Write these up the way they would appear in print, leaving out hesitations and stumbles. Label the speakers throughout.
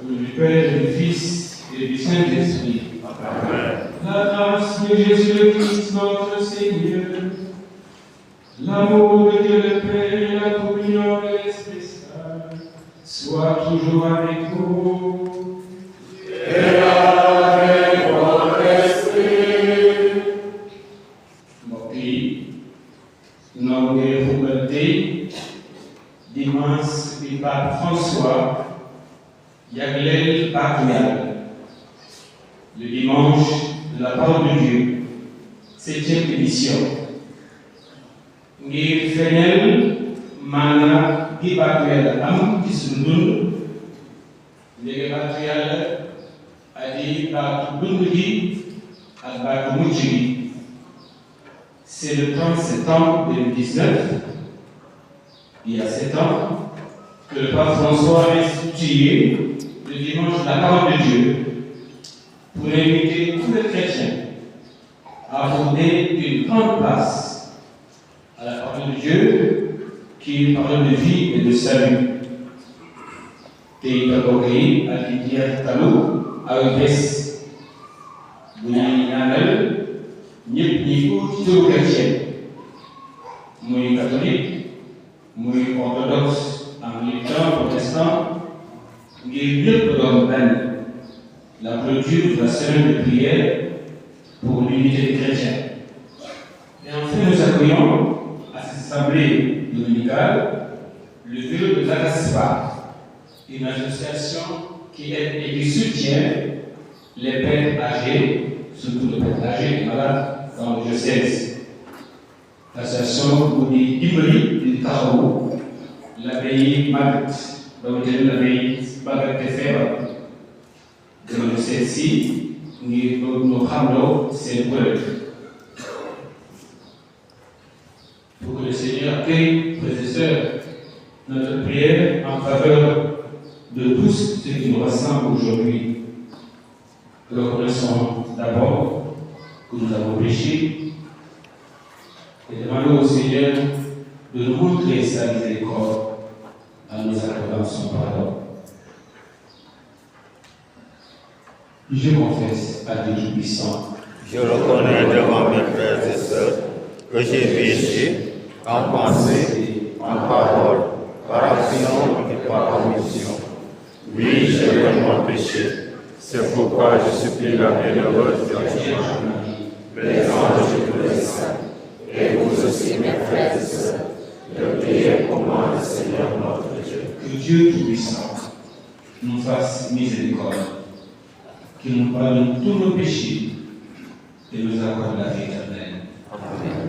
Speaker 1: Du Père, du Fils et du Saint-Esprit. La grâce de Jésus-Christ notre Seigneur, l'amour de Dieu le Père et la communion de l'Esprit Saint soient toujours avec vous.
Speaker 2: Et avec votre esprit.
Speaker 1: Mon pays, nommé Roubaté, dimanche du pape François, Yaglel Bakial, le dimanche de la parole de Dieu, 7e édition. Ngir feñal maana gi baatu Yàlla am ci sunu dund léegi baatu Yàlla adi baatu dund gi ak baatu mucc gi. C'est le 30 septembre 2019, il y a 7 ans, que le pape François a institué le dimanche de la parole de Dieu pour inviter tous les chrétiens à accorder une grande place à la parole de Dieu qui est une parole de vie et de salut. Tey Tabogayi ak di jeex talu ay bés bu ñuy ñaanal ñëpp ñi ko ci turu chrétien muy catholique muy orthodoxe anglican protestant ngir ñëpp doon benn. La clôture de la semaine de prière pour l'unité des chrétiens. Et enfin, nous accueillons à cette assemblée dominicale le vœu de l'AGASPA, une association qui aide et qui soutient les pères âgés, surtout les pères âgés et malades dans le diocèse. L'association vous dit Ibri du Tarot, l'abbaye Magat, donc l'abbaye Magat de Fèvre. De celle-ci, nous ramènons ces preuves. Pour que le Seigneur accueille, frères et sœurs, notre prière en faveur de tous ceux qui nous rassemblent aujourd'hui. Reconnaissons d'abord que nous avons péché et demandons au Seigneur de nous montrer sa miséricorde en nous accordant son pardon. Je confesse à Dieu Tout-Puissant.
Speaker 2: Je reconnais devant mes frères et sœurs que j'ai péché en pensée, en parole, par action et par omission. Oui, j'ai vraiment péché. C'est pourquoi je supplie la bienheureuse Vierge Marie, les anges et tous les saints, et vous aussi, mes frères et sœurs, de prier pour moi le Seigneur notre Dieu.
Speaker 1: Que Dieu Tout-Puissant nous fasse miséricorde, qu'il nous pardonne tous nos péchés et nous accorde la vie éternelle.
Speaker 2: Amen.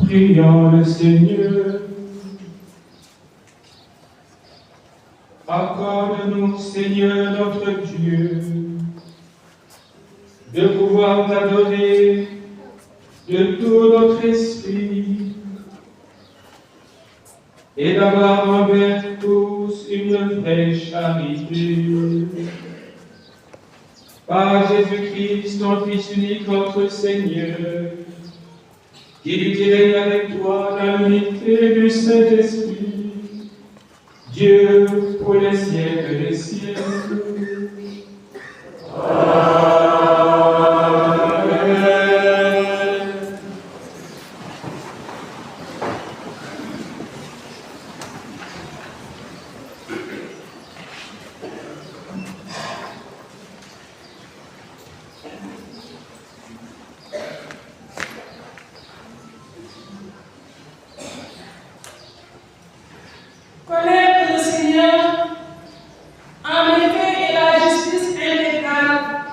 Speaker 3: Prions le Seigneur. Accorde-nous, Seigneur notre Dieu, de pouvoir t'adorer de tout notre esprit et d'avoir envers tous une vraie charité. Par Jésus-Christ, ton Fils unique, notre Seigneur, qui vit et règne avec toi dans l'unité du Saint-Esprit, Dieu pour les siècles des siècles.
Speaker 4: Connaître le Seigneur, en effet, est la justice impeccable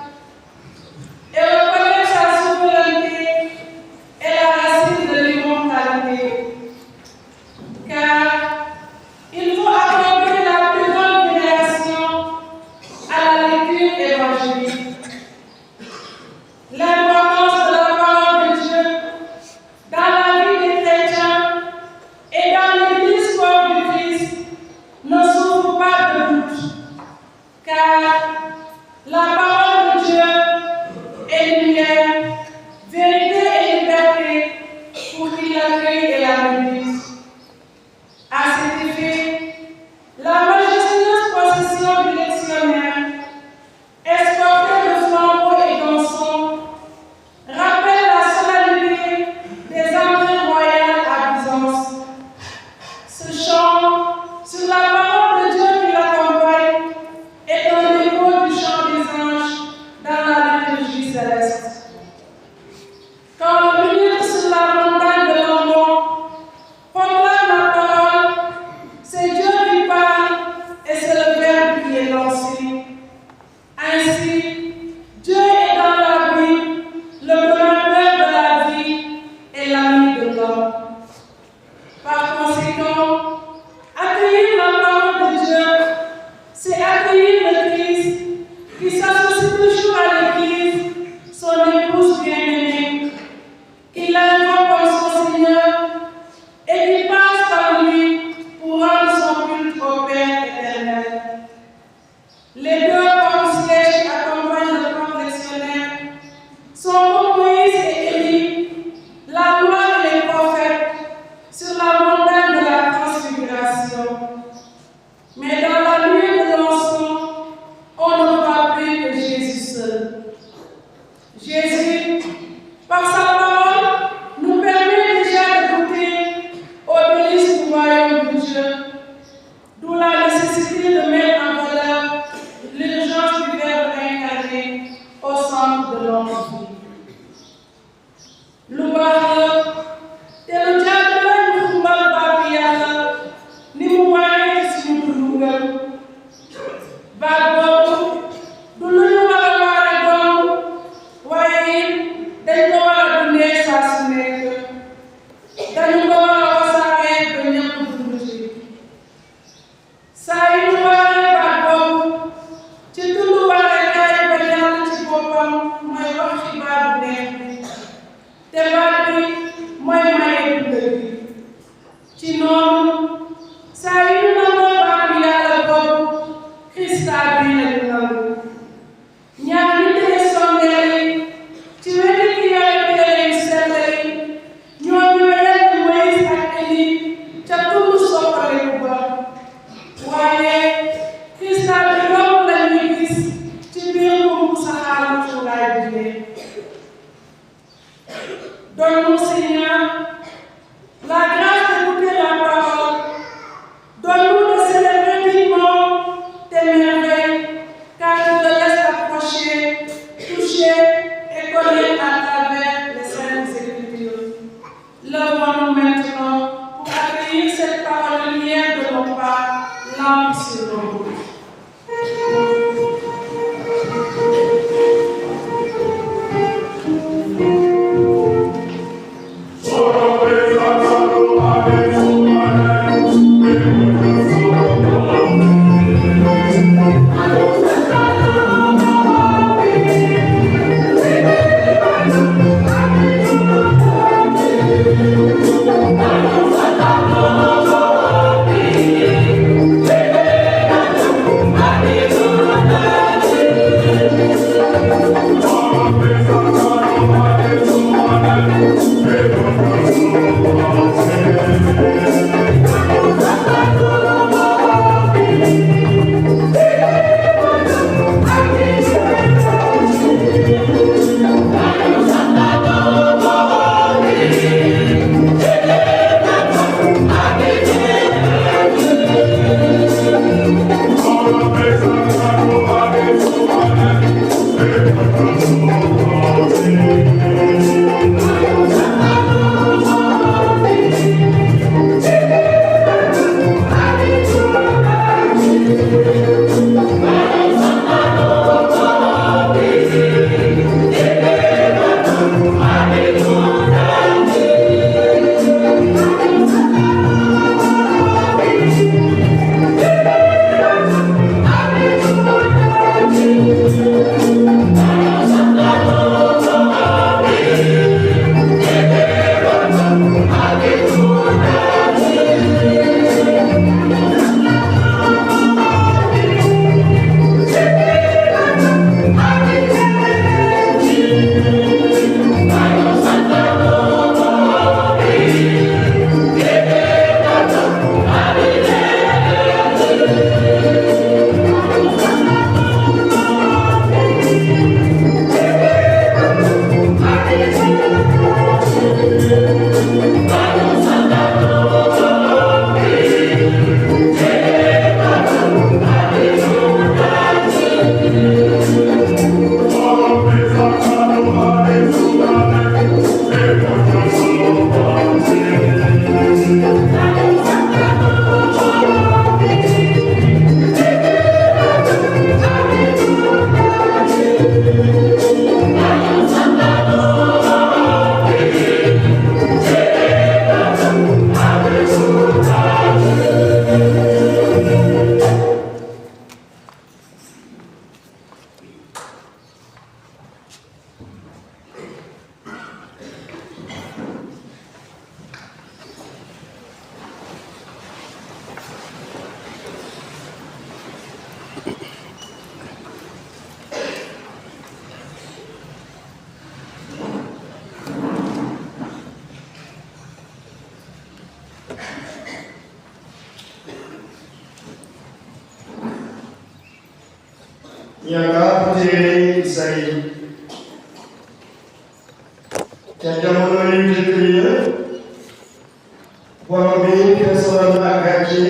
Speaker 4: bien-aimé, qui l'invoque comme son Seigneur et qui passe par lui pour rendre son culte au Père éternel. Les deux porte-sièges qui accompagnent le camp lectionnaire sont comme Moïse et Élie, la loi et les prophètes, sur la montagne de la transfiguration. Mais dans la nuée de l'encens, on ne voit plus que Jésus seul. Jésus, par sa parole, nous permet déjà de goûter aux délices du royaume de Dieu, d'où la nécessité de mettre en valeur l'urgence du Verbe incarné au centre de notre vie. Louange, tel le diable ne nous pas bien, ni nous voyons si nous nous louons. Bagbo, du lu ñu war a waare doom waaye dañ ko war a dundee saa su nekk dañu ko war a wasaaree ba ñëpp dund ci saa yu ñu waaree baat boobu ci dundu waareekaay ba yàlla ci boppam mooy wax xibaar bu neex bi te baat bi mooy maye dund bi ci noonu saa yu ñu nangoo baat bi yàlla boobu Krista bi lañu nangu ñaar ñu tee sondeel yi ci wetu ki yaay téere yu sell yi ñoo ñu yenn Moïse ak Élie ca tund soppaleku ba waaye Krista bi loolu lañuy gis ci biir bu saxaaru cuuraay bi ne donne-nous Seigneur la grâce d'écouter la parole, donne-nous de célébrer dignement tes merveilles, car tu te laisses approcher, toucher et connaître à travers les saintes écritures. Levons-nous maintenant pour accueillir cette parole lumière de nos pas, lampe sur nos routes.
Speaker 5: Sono Nyakapute Isaïe. Jajamono yujekriye. Wambi kesoran agache.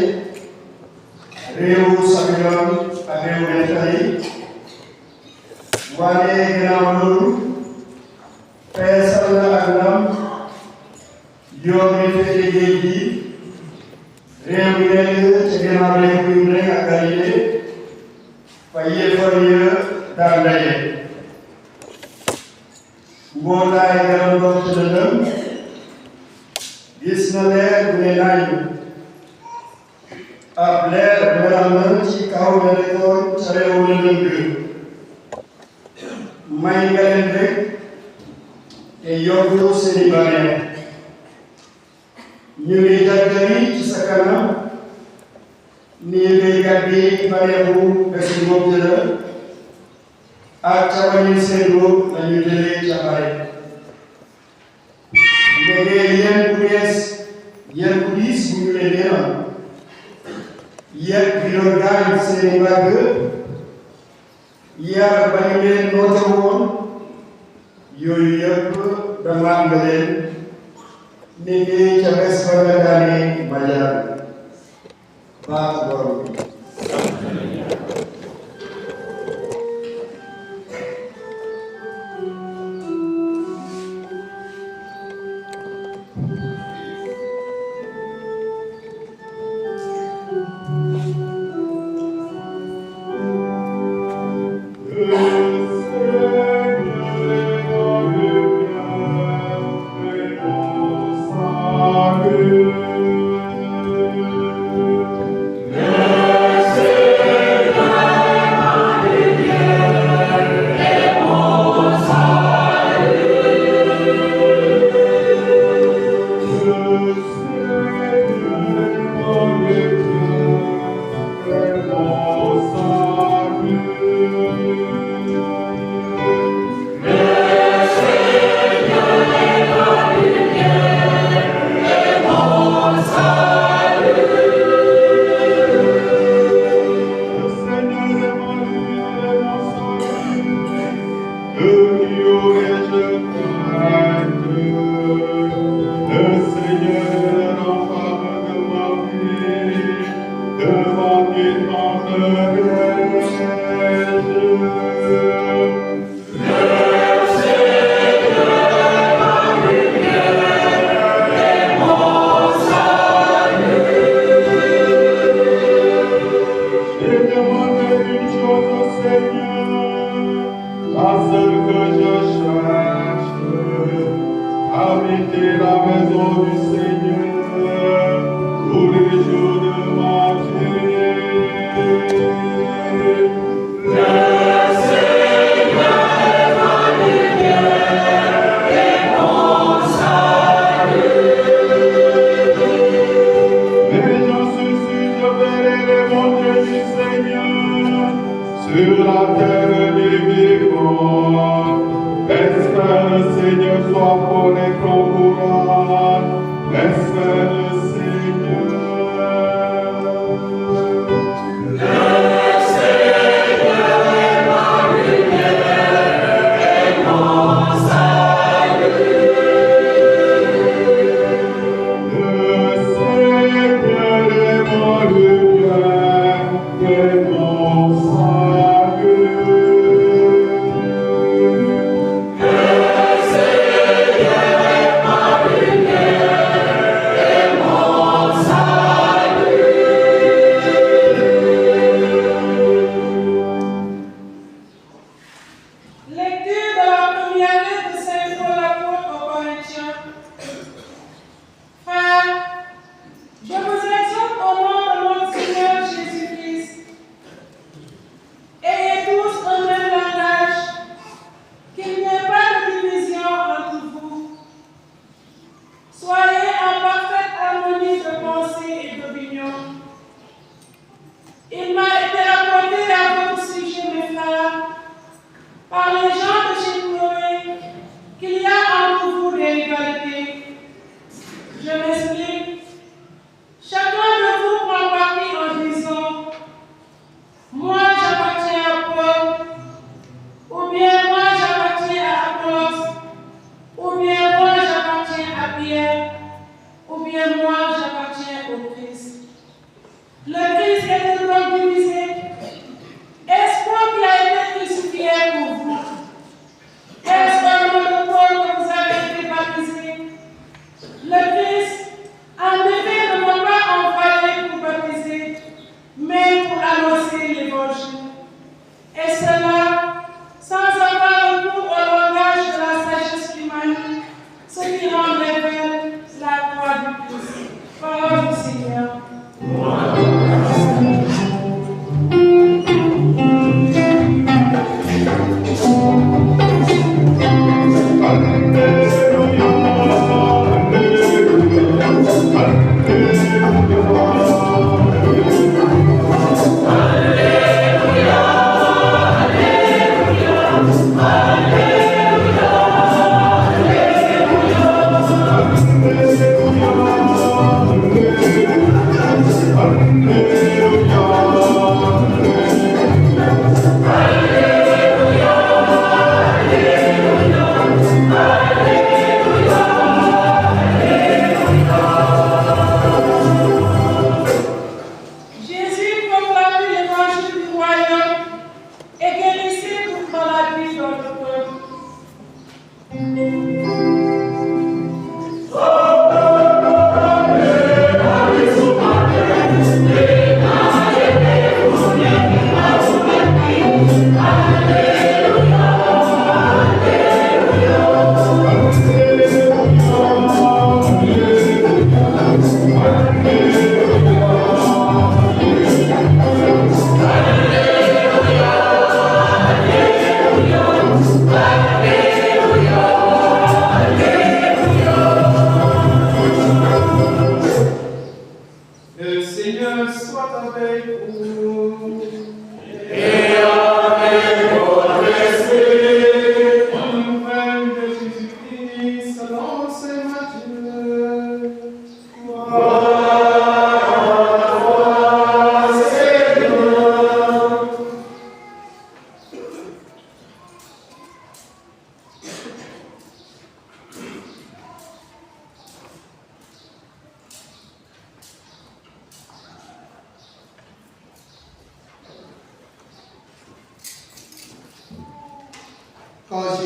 Speaker 5: Reu sabilan adeu mentari. Wane genamulu. Pesaran agnam. Yomi fetegi. Reu yelu cegenam reu agariye. Paye foye dandaye. Mbootaay garam doon ci lëndëm gis na leer bu ne nañ ab leer meral na ci kaw ne nekkoon ca réewu lëndëm bi may nga leen rek te yóbbu seeni bànneex ñu ngi jàggari ci sa kanam nii béykat bi bànneexu bési moom jëla ak ca bañu seen bopp lañu jëlee ca bare léegi yéen bu bees yéen bu diis bu ñu leen deeral yéen bi doon gaañ seeni mbagg yar ba ñu leen noote woon yooyu yëpp dama nga leen ni ngi ca bés ba nga daane bajar baat borom bi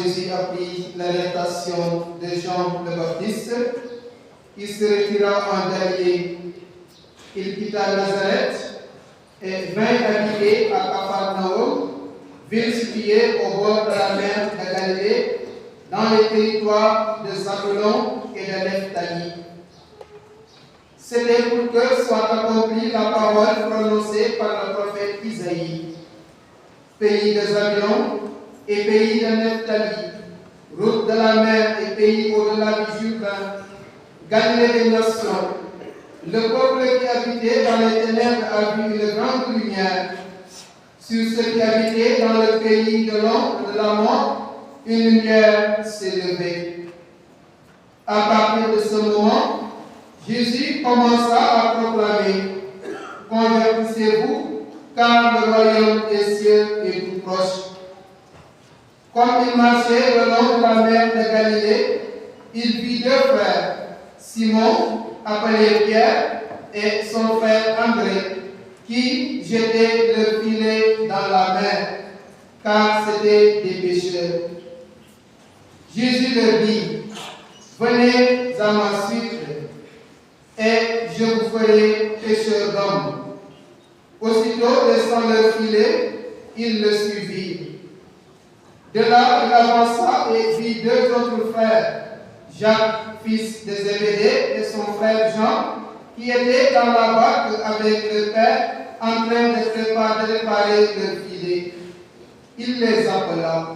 Speaker 6: Jésus apprit l'arrestation de Jean le Baptiste, il se retira en Galilée. Il quitta Nazareth et vint habiter à Capharnaüm, ville située au bord de la mer de Galilée, dans les territoires de Zabulon et de Nephtali. C'était pour que soit accomplie la parole prononcée par le prophète Isaïe. Pays de Zabulon et pays de Nephtali, route de la mer et pays au-delà du Jourdain, Galilée des nations. Le peuple qui habitait dans les ténèbres a vu une grande lumière. Sur ceux qui habitaient dans le pays de l'ombre de la mort, une lumière s'est levée. À partir de ce moment, Jésus commença à proclamer: Convertissez-vous, car le royaume des cieux est tout proche. Comme il marchait le long de la mer de Galilée, il vit deux frères, Simon, appelé Pierre, et son frère André, qui jetaient le filet dans la mer, car c'étaient des pêcheurs. Jésus leur dit: Venez à ma suite, et je vous ferai pêcheurs d'hommes. Aussitôt, laissant leur filet, ils le suivirent. De là, il avança et vit deux autres frères, Jacques, fils de Zébédée, et son frère Jean, qui étaient dans la barque avec leur père, en train de préparer leur filet. Il les appela.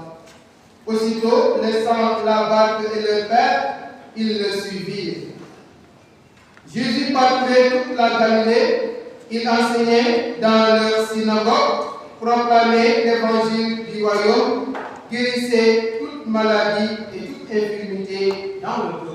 Speaker 6: Aussitôt, laissant la barque et leur père, ils le suivirent. Jésus parcourait toute la Galilée. Il enseignait dans leur synagogue, proclamait l'évangile du royaume, guérissait toute maladie et toute infirmité dans le peuple.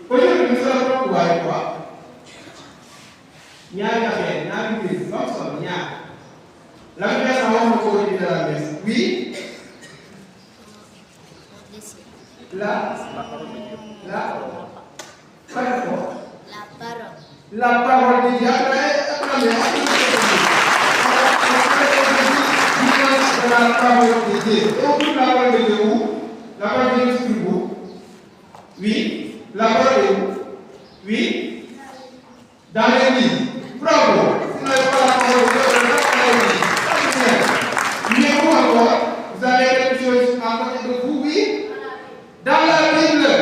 Speaker 6: Aujourd'hui, nous allons voir ñaari affaire ñaari mbir comme ça ñaar la messe wax na ko au début de la messe oui la parole de Dieu la parole de Dieu. Et on trouve la parole de Dieu où? La parole de Dieu sur où? Oui. La parole de où? Oui. Dans l'église. Bravo. Vous n'avez pas la parole de Dieu, mais vous encore, vous avez quelque chose à côté de vous, oui? Dans la Bible,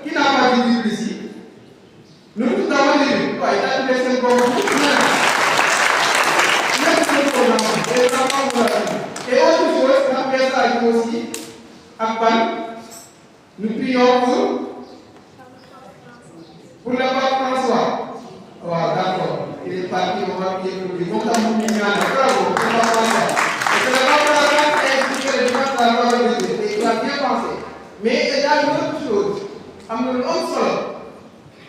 Speaker 6: qui n'a pas de Bible ici? Nous tous avons des Bibles. Il a tous les 5 comme vous. Et autre chose, après ça, il aussi, après, nous prions pour le pape François. Oh, d'accord, il est parti, on va prier pour lui. Bon, bravo, c'est pas François. C'est le pape François qui a expliqué le dimanche de la parole de Dieu. Et il a bien pensé. Mais il y a une autre chose. Am na lu am solo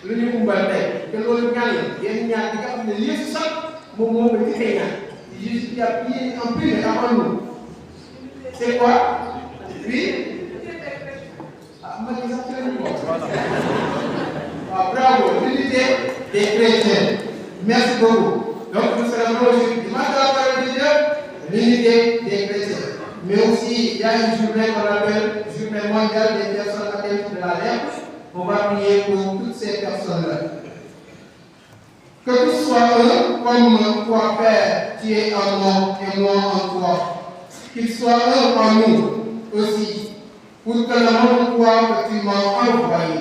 Speaker 6: lu ñu umbal tey te loolu ñaan la yéen ñaan bi nga xam ne lii si sax moom moo ko ci ñaan juste il y a bien en privé avant nous. C'est quoi? Oui? Ah, ma ngi sax ci lañu bokk. Waaw, bravo, l'unité des chrétiens. Merci beaucoup. Donc nous célébrons aujourd'hui dimanche de la parole de Dieu, l'unité des chrétiens. Mais aussi, il y a une journée qu'on appelle Journée mondiale des personnes atteintes de la lèpre. On va prier pour toutes ces personnes-là. Que tout soit un comme toi, Père, tu es en moi et moi en toi. Qu'il soit un en nous aussi, pour que le monde croit que tu m'as envoyé.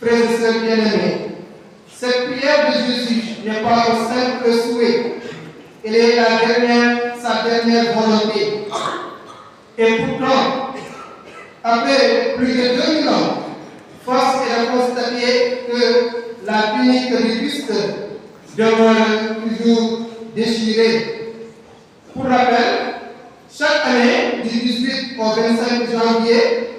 Speaker 6: Frères et sœurs bien-aimés, cette prière de Jésus n'est pas un simple souhait. Elle est sa dernière volonté. Et pourtant, après plus de 2000 ans, force est de constater que la tunique du Christ demeure toujours déchirée. Pour rappel, chaque année, du 18 au 25 janvier,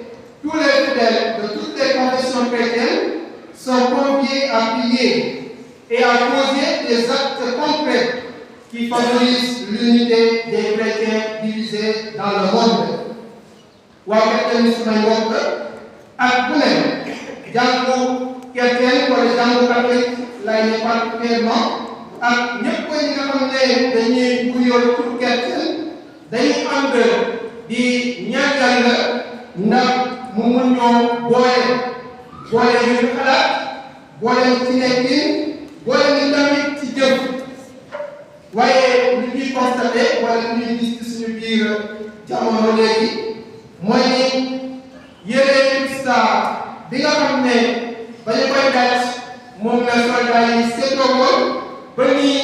Speaker 6: tous les fidèles de toutes les confessions chrétiennes sont conviés à prier et à poser des actes concrets qui favorisent l'unité des chrétiens divisés dans le monde. Waa chrétien musulman mbokk ak bu ne jàngu chrétien wala jàngu catholique lay ne particulièrement ak ñëpp ñi nga xam ne dañuy wuyoo pour chrétien dañuy ànd di ñaan Yàlla ndax mu mën ñoo boole ñu xalaat boole ci nekkin boole ñu tamit ci jëf waaye lu ñuy constaté wala lu ñuy gis ci suñu biir jamono léegi mooy ni yére Krista bi nga xam ne ba ñu koy daj moom la soldat yi seetloo woon ba nii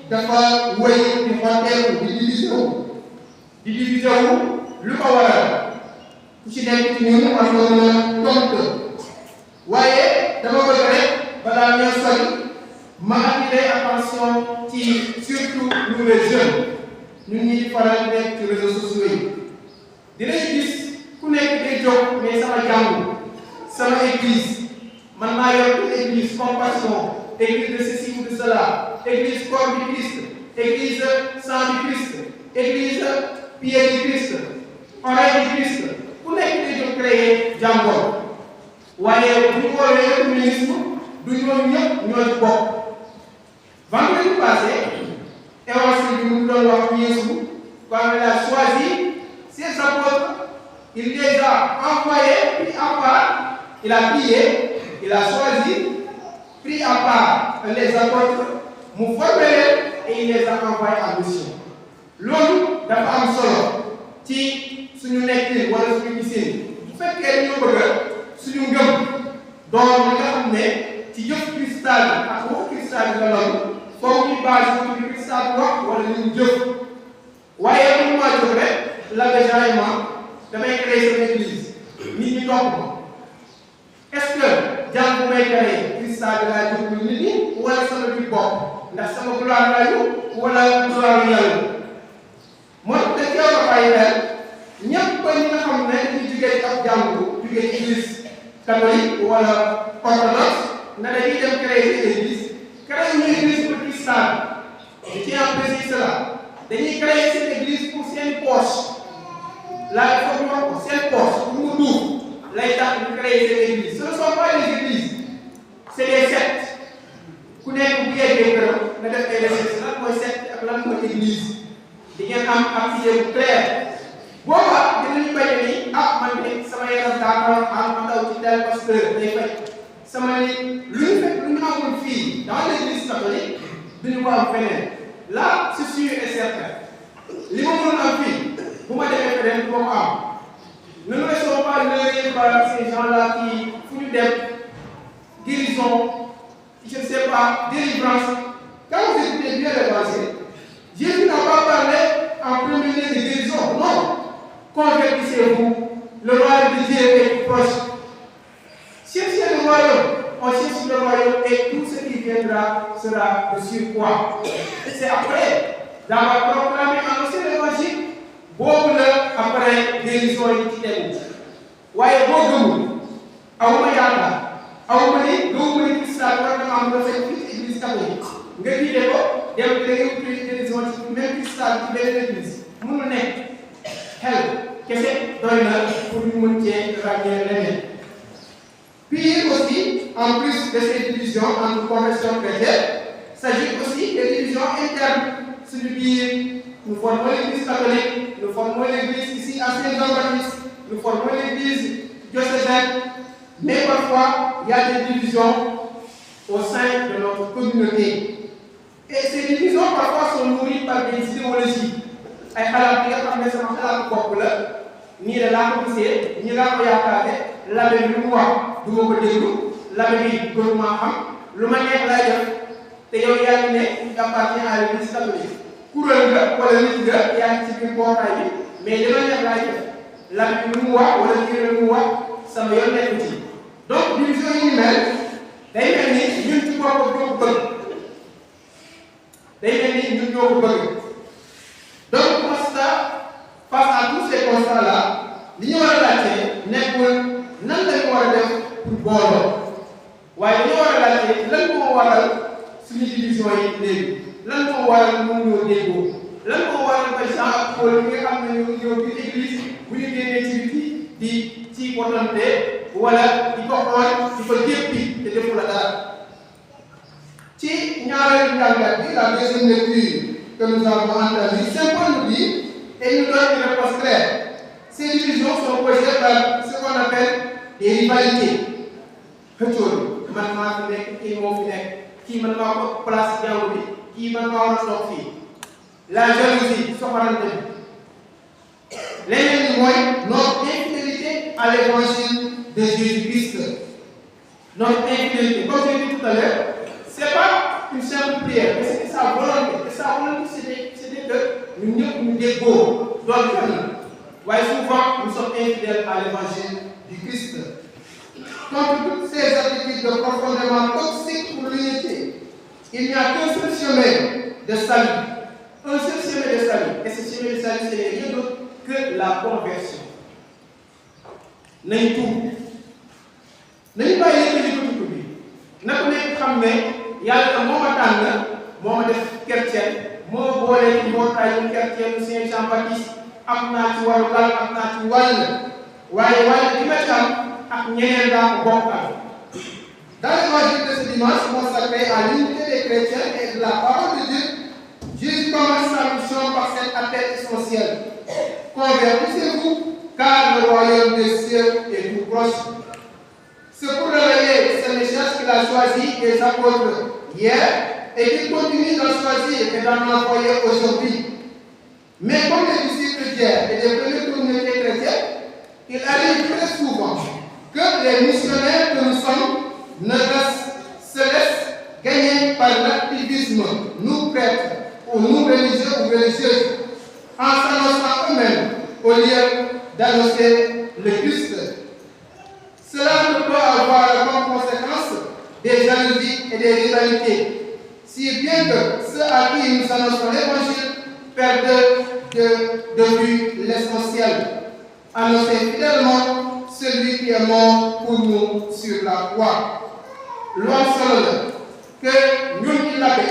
Speaker 6: dafa wéy di xotteeku di divisé wu lu ko waral ku ci nekk ci ñun war nga mën a tontu waaye dama bëgg rek balaa ñoo sori ma attirer attention ci surtout nous les jeunes ñun ñuy faral nekk ci réseaux sociaux yi dinañ gis ku nekk day jóg mais sama jàngu sama église man maa yor une église compassion église de ceci ou de cela église corps du Christ église sang du Christ église pied du Christ oreille du Christ ku nekk day jóg créer jàngoor waaye bu ñu woowee communisme du ñoom ñëpp ñoo ci bokk. Vendredi passé évangile bi mu doon wax Yeesu quand il a choisi ses apôtres, il les a envoyés pris à part, il a prié, il a choisi, pris à part les apôtres, mu formé leen et il les a envoyés en mission. Loolu dafa am solo ci suñu nekkin wala suñu gisin bu fekkee ñu bëgg suñu ngëm doon li nga xam ne ci jëf cristal ak waxu cristal la loolu foofu ñu base ci li cristal wax wala ñu jëf waaye bu ma jóg rek l'engagement damay créer sama église nit ñi topp ma est-ce que jàng bu may créer cristal bi laa jóg nit ñi wala sama biir bopp ndax sama gloire laa jóg wala gloire Yàlla moo tax dañ koy wax ay xel ñëpp ñi nga xam ne dañuy jugee ci ab jàngu jugee ci église catholique wala orthodoxe na dañuy dem créer église créer une église pour cristal yeggee këram nga def ay recherche lan mooy secte ak lan mooy église di ngeen am ab idée bu clair booba dinañu bañ ni man de sama yaram daa ma daw ci tel pasteur day fay sama ni lu ñu fekk lu ñu amul fii dans l'église catholique duñu ko am feneen là c'est sûr et certain li ma mënoon am fii bu ma demee feneen du ma ko am ne nous laissons pas leurrer par ces gens-là qui fu ñu dem guérison je ne sais pas délivrance. Quand vous écoutez bien l'évangile, Jésus n'a pas parlé en premier lieu de guérison, non. Convertissez-vous, le royaume de Dieu est proche. Cherchez le royaume, on cherche le royaume et tout ce qui viendra sera de surcroît. C'est après d'avoir proclamé, annoncé l'évangile, boobu la après guérison yi ci tegu waaye boo gëmul awuma yaakaar awuma ni gëmuma ni Christ war na am nga fekk fii ci église catholique nga jiite ko dem da ngay uti guérison ci même Christ ci beneen église mënul nekk xel kese doy na pour ñu mën cee ràññee leneen. Puis aussi en plus de ces divisions entre confession chrétienne s'agit aussi des divisions internes suñu biir. Nous formons l'église catholique, nous formons l'église ici à Saint-Jean-Baptiste, nous formons l'église diocésaine, mais parfois il y a des divisions au sein de notre communauté. Et ces divisions parfois sont nourries par des idéologies. Ay xalaat bi nga xam ne sama xalaat bopp la nii la laa ko gisee nii laa ko yaakaare l'abbé bi lu mu wax du ma ko déglu l'abbé bi gënuma xam lu ma neex laay def te yow yaa ngi ne tu appartiens à l'église catholique. kuréel nga wala nit nga yaa ngi ci biir mbootaay bi mais li ma neex laay def lan bi lu mu wax wala kii lu mu wax sama yoon nekk ci donc division yi mel day mel ni ñun ci boppam ñoo ko bëgg day mel ni ñun ñoo ko bëgg donc constat face à tous ces constats là li ñu war a laajte nekkul nan lañu war a def pour booloo waaye dañoo war a laajte lan moo waral suñu division yi léegi. lan moo waral moom ñoo déggoo lan moo waral ba Jean ak Paul mi nga xam ne ñoo biir église bu ñu génnee ci biti di ci wotante wala di ko xool di ko jéppi te defu la dara. ci ñaareelu njàngat bi la deuxième lecture que nous avons entendue Saint Paul nous dit et nous donne une réponse claire. Ces divisions sont causées par ce qu'on appelle des rivalités. xëccoo bi man maa fi nekk kii moo fi nekk kii man maa ko place jàngu bi. kii man maa war a toog fii la jalousie soxorante bi leneen li mooy notre infidélité à l'évangile de Jésus-Christ. Notre infidélité, comme je l'ai dit tout à l'heure, c'est pas une simple prière, mais c'était sa volonté. Et sa volonté, c'était que nous nous déggoo doon kenn waaye souvent nous sommes infidèles à l'évangile du Christ. Contre toutes ces attitudes profondément toxiques pour l'unité, il n'y a qu'un seul chemin de salut. Un seul chemin de salut. Et ce chemin de salut, ce n'est rien d'autre que la conversion. Nañ tuub nañu bàyyi lépp li ko tudd bi na ko nekk xam ne yàlla moo ma tànn moo ma def chrétien moo boole ci mbootaayu chrétien Saint Jean-Baptiste am naa ci waru lal am naa ci waaye bi ma ci am ak ñeneen daa ko bokkal. Dans l'évangile de ce dimanche consacré à l'unité des chrétiens et de la parole de Dieu, Jésus commence sa mission par cet appel essentiel. Convertissez-vous, car le royaume des cieux est tout proche. C'est pour réveiller ce message qu'il a choisi des apôtres hier et qu'il continue d'en choisir et d'en envoyer aujourd'hui. Mais comme les disciples d'hier et des premières communautés chrétiennes, il arrive très souvent que les missionnaires que nous sommes se laissent gagner par l'activisme, nous prêtres ou nous religieux ou religieuses, en s'annonçant eux-mêmes au lieu d'annoncer le Christ. Cela ne peut avoir comme conséquence des jalousies et des rivalités, si bien que ceux à qui nous annonçons l'évangile perdent de vue l'essentiel. Annoncer fidèlement celui qui est mort pour nous sur la croix. Loolu solo la que ñun ci labe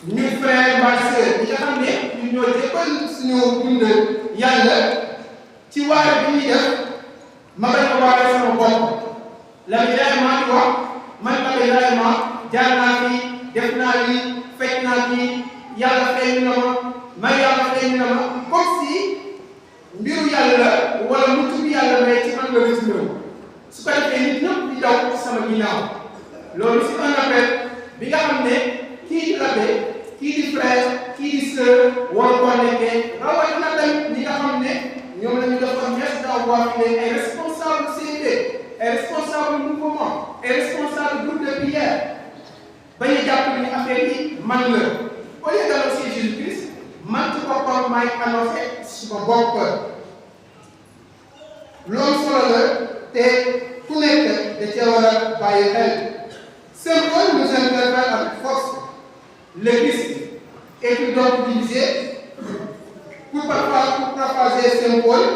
Speaker 6: ñun frère mbaa sœur yi nga xam ne ñun ñoo jëppal suñu dund yàlla ci waare bi ñuy def ma bañ a waare sama bopp la bi vraiment di wax man tamit vraiment jaar naa fi def naa lii fekk naa kii yàlla feeñ na ma yàlla feeñ na ma comme si mbiru yàlla wala mucc bi yàlla may ci man la gis ñëw su ko defee nit ñëpp di daw sama ginnaaw loolu c'est un appel bi nga xam ne kii di l'abbé kii di frère kii di sœur war koo nekkee rawatina tamit ñi nga xam ne ñoom la ñu defoon ñes d'avoir ay responsable CP ay responsable mouvement ay responsable groupe de prière bañ a jàpp ni affaire yi man la au lieu d'annoncer Jésus-Christ man ci boppam maay annoncé suma bopp loolu solo la te ku nekk da cee war a bàyyi xel symbole nous interpelle avec force le Christ est donc divisé pour paraphraser symbole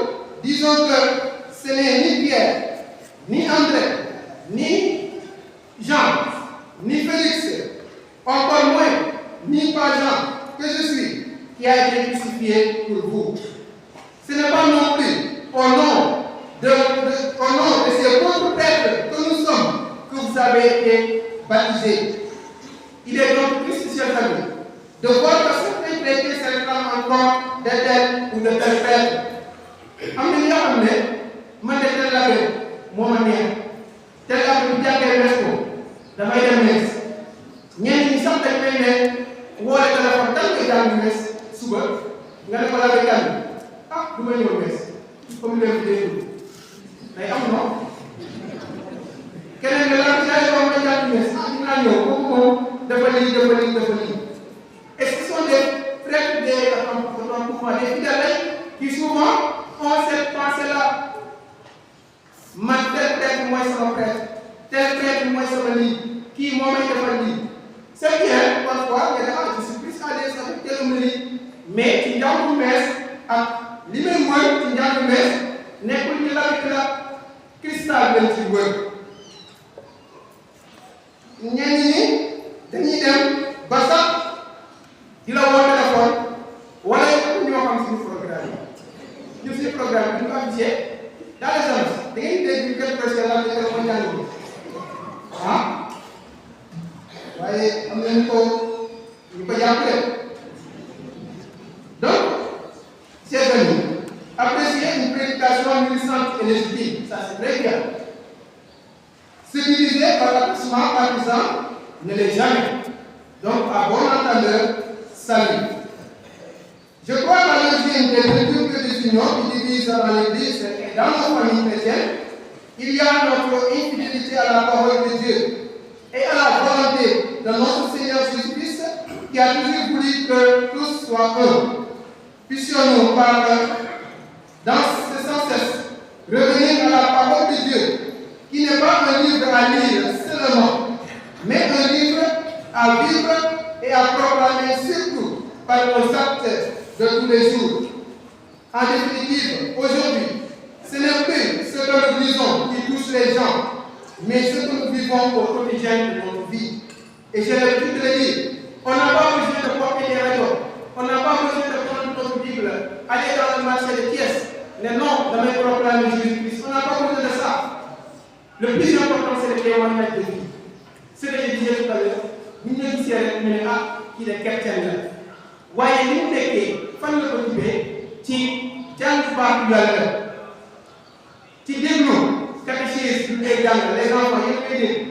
Speaker 6: disons que ce n'est ni Pierre ni André ni Jean ni Félix encore moins ni pas Jean que je suis qui a été crucifié pour vous. Ce n'est pas non plus au nom de ces autres prêtres que nous sommes que vous avez été baptisés. Il est donc triste, chers amis, de voir que certains chrétiens se réclament encore de tel ou de tel prêtre. am na ñi nga xam ne man de tel l'abbé moo ma neex tel l'abbé bu jàngee mes ko damay dem mes ñenn ñi sax dañ may ne woole téléphone tal ngay jàng mes suba nga ne ko l'abbé kan du ma ñëw mes comme leen fi déglu day am non keneen nga la jaay ko ma jàng mes dinaa ñëw kooku moom dafa lii est-ce que ce sont des prêtres des fidèles qui souvent ont cette pensée-là man tel prêtre mooy sama prêtre tel prêtre mooy sama lii kii moo may defal lii c'est bien parfois nga ne je suis plus à l'aise avec tel ou lii mais ci njàngu mees ak li may mooy ci njàngu mees nekkul ñu la cristal lañ ci wër ñenn ñi dañuy dem ba sax di la woo téléphone wala ñoo xam suñu programme yi ñu suñu programme bi ñu ko affiché dans les annonces da ngeen dégg ñu gën presque lan la téléphone jàng bi waaye am nañu ko ñu ko jàppale donc chers amis apprécier une prédication nourrissante et légitime ça c'est très bien se diviser par l'accouchement partisan ne l'est jamais donc à bon entendeur salut. Je crois qu'à l'origine des ruptures et des unions qui divisent dans l'Église et dans nos familles chrétiennes, il y a notre infidélité à la parole de Dieu et à la volonté de notre Seigneur Jésus-Christ qui a toujours voulu que tous soient un. Puissions-nous dans ce sens revenir à la parole de Dieu qui n'est pas un livre à lire seulement, mais un livre à vivre et à proclamer surtout par nos actes de tous les jours. En définitive, aujourd'hui, ce n'est plus ce que nous disons qui touche les gens, mais ce que nous vivons au quotidien de notre vie. Et j'ai l'habitude de le dire, on n'a pas besoin de porter des radios, on n'a pas besoin de prendre notre Bible, aller dans le marché de pièces, mais non, de proclamer Jésus-Christ. On n'a pas besoin de ça. Le plus important, c'est le témoignage de vie. Ce que je disais tout à l'heure, bu ñu gisee rek ñu ne kii de chrétien la waaye li mu nekkee fan la ko jubee ci jàng baatu Yàlla ci déglu catéchisme bi ngay jàng les enfants yëpp ngay dégg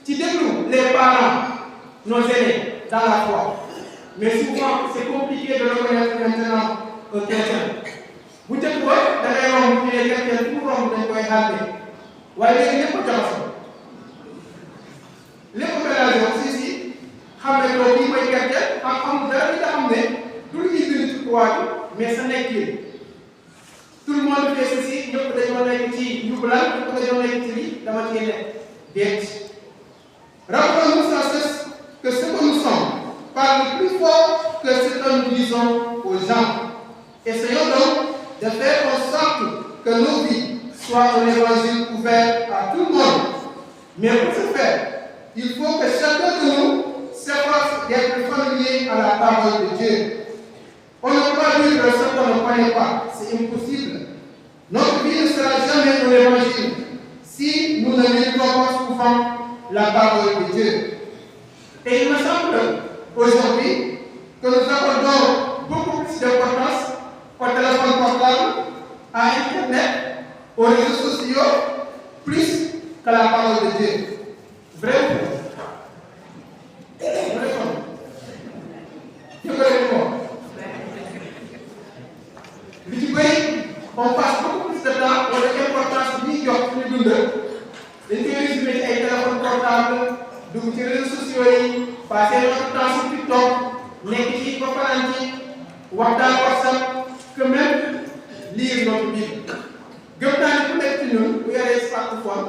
Speaker 6: ci déglu les parents nos aînés dans la foi mais souvent c'est compliqué de reconnaître maintenant un chrétien bu njëkk ba da ngay romb ñu ne chrétien fu mu romb dañ koy xàmme waaye léegi ñëpp a jaxasoo lépp mélangé aussi si xam ne loolu kii mooy gerte am dara li nga xam ne du lu ñuy bind ci tubaab bi mais sa nekkin tout le monde fait ceci ñëpp dañoo nekk ci njublaan ñëpp dañoo nekk ci lii dama cee nekk déet. Rappelons-nous sans cesse que ce que nous sommes parle plus fort que ce que nous disons aux gens. Essayons donc de faire en sorte que nos vies soient un évangile ouvert à tout le monde. Mais pour ce faire, il faut que chacun de nous s'efforce d'être familier à la parole de Dieu. On ne peut pas vivre ce qu'on ne connaît pas, c'est impossible. Notre vie ne sera jamais un évangile si nous ne méditons pas souvent la parole de Dieu. Et il me semble aujourd'hui que nous accordons beaucoup plus d'importance au téléphone portable, à Internet, aux réseaux sociaux, plus que la parole de Dieu. Vrai ou faux? On passe beaucoup plus de temps pour l'importance de l'importance de nous dañ koy résumé ci ay téléphone portable dugg ci réseaux sociaux yi passer notre temps sur TikTok nekk ci ba fanaan ci waxtaan WhatsApp que même lire notre Bible. gëm naa ne ku nekk ci ñun bu yoree smartphone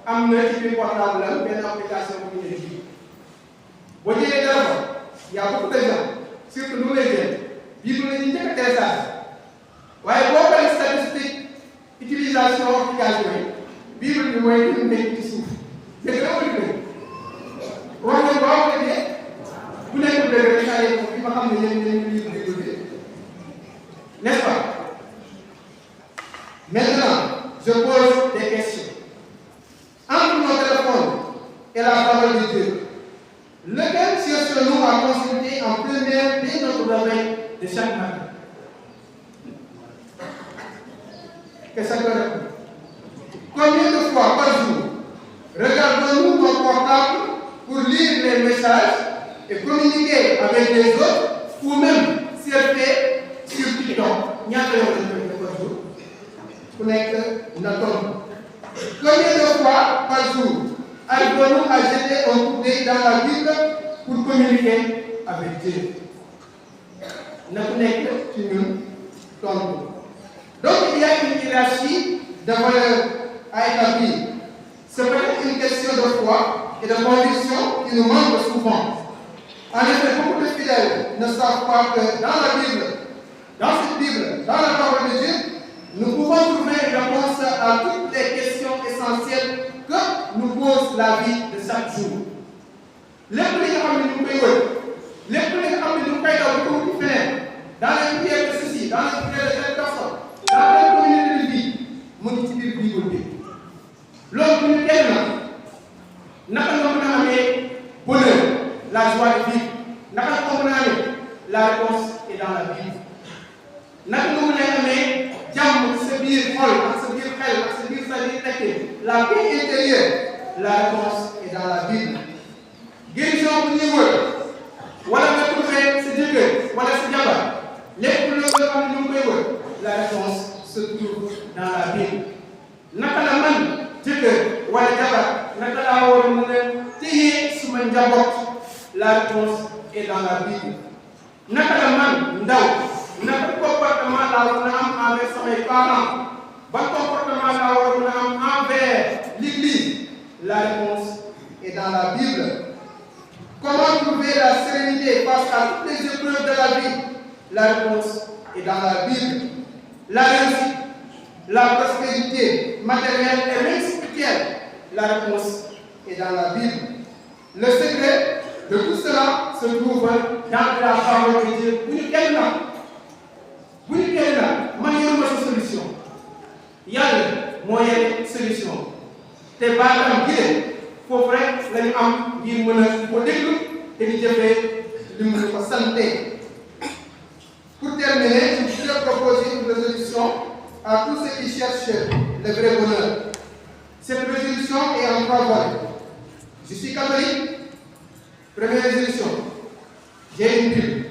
Speaker 6: am na ci biir portable la benn application bu ñu leen boo jëlee téléphone y a beaucoup de gens surtout nous les jeunes Bible la ñuy njëkk a télécharge waaye boo paree statistique utilisation application yi Bible bi mooy gën a nekk ci suuf dëgg la wala dëgg wax nga boo xam ne bu nekkul dëgg rek xale yi bi ma xam ne yéen ñoo ngi lire Bible bi n'est-ce pas? Maintenant, je pose des questions. Entre nos téléphones et la parole de Dieu, lequel cherchons-nous à consulter en première dès notre réveil de chaque matin? Que ça peut répondre. Combien de fois par jour regardons-nous nos portables pour lire les messages et communiquer avec les autres ou même surfer sur TikTok? Ñaata yoon lañ koy def par jour? Ku nekk na tontu. Combien de fois par jour arrivons-nous à jeter un coup d'œil dans la Bible pour communiquer avec Dieu? Na ku nekk ci ñun tontu. Donc il y a une hiérarchie de valeurs à établir. C'est peut-être une question de foi et de conviction qui nous manque souvent. En effet, beaucoup de fidèles ne savent pas que dans la Bible, dans cette Bible, dans la parole de Dieu, nous pouvons trouver une réponse à toutes les questions essentielles que nous pose la vie de chaque jour. Lépp li nga xam ne ñu ngi koy wër, lépp li nga xam ne ñu ngi koy daw di ko wuti feneen, dans les prières de ceci, dans les prières de cette personne, dans les communautés de vie, mu ngi ci biir Bible bi. Loolu bu ñu kenn naka nga mën a amee bonheur, la joie de vivre, naka nga mën a amee la réponse est dans la Bible. Naka nga mën a amee jàmm sa biir xol ak sa biir xel ak sa biir sa biir tekkee la paix intérieure, la réponse est dans la Bible. Guérison bu ñuy wër wala nga trouvé sa jëkkër wala sa jabar lépp loo xam ne ñu ngi koy wër la réponse se trouve dans la Bible. Naka la man jëkkër wala jabar naka laa war a mën a téye suma njaboot, la réponse est dans la Bible. Naka la man ndaw naka comportement laa war a am envers samay parents, ban comportement laa war a mën a am envers l'église, la réponse est dans la Bible. Comment trouver la sérénité face à toutes les épreuves de la vie, la réponse est dans la Bible. La réussite, la prospérité matérielle et même spirituelle, la réponse est dans la Bible. Le secret de tout cela se trouve dans la parole de Dieu. Bu ñu kenn man yoruma sa solution, yàlla moo yore solution te baatam gi foofu rek la ñu am ngir mën a ko déglu te di jëfee li mu ko santé. Pour terminer, je voudrais proposer une résolution à tous ceux qui cherchent le vrai bonheur. Cette résolution est en 3 volets. Je suis catholique. Première résolution, j'ai une Bible.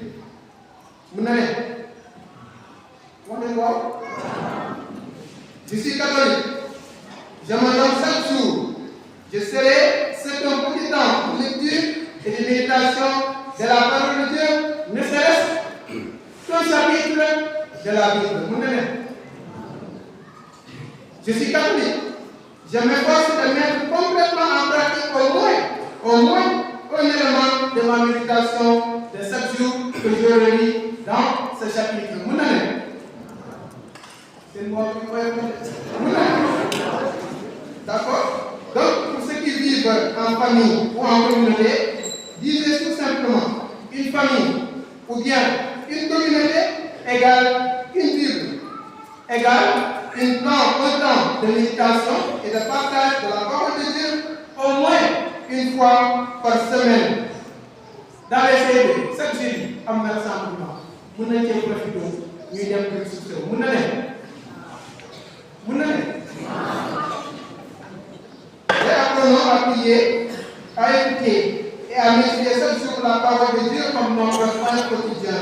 Speaker 6: Mun na ne wax nañu waaw. Je suis catholique. Je me donne chaque jour. Je serai ce qu'un petit temps de lecture et de méditation de la parole de Dieu, ne serait-ce qu'un chapitre de la Bible. Mun na ne. Je suis catholique. Je m'efforce de mettre complètement en pratique au moins un élément de ma méditation de chaque jour que je relis dans ce chapitre. Mun na ne. C'est moi qui vais répondre. D'accord? Donc, pour ceux qui vivent en famille ou en communauté, disez tout simplement une famille ou bien une communauté égale une Bible, égale un temps de méditation et de partage de la parole de Dieu au moins une fois par semaine. dans les CD chaque jeudi am na rassemblement mën nañ cee profité ñuy dem kër suuf soo mën na ne mën na ne. Et apprenons à prier, à écouter et à méditer chaque jour la parole de Dieu comme notre pain quotidien.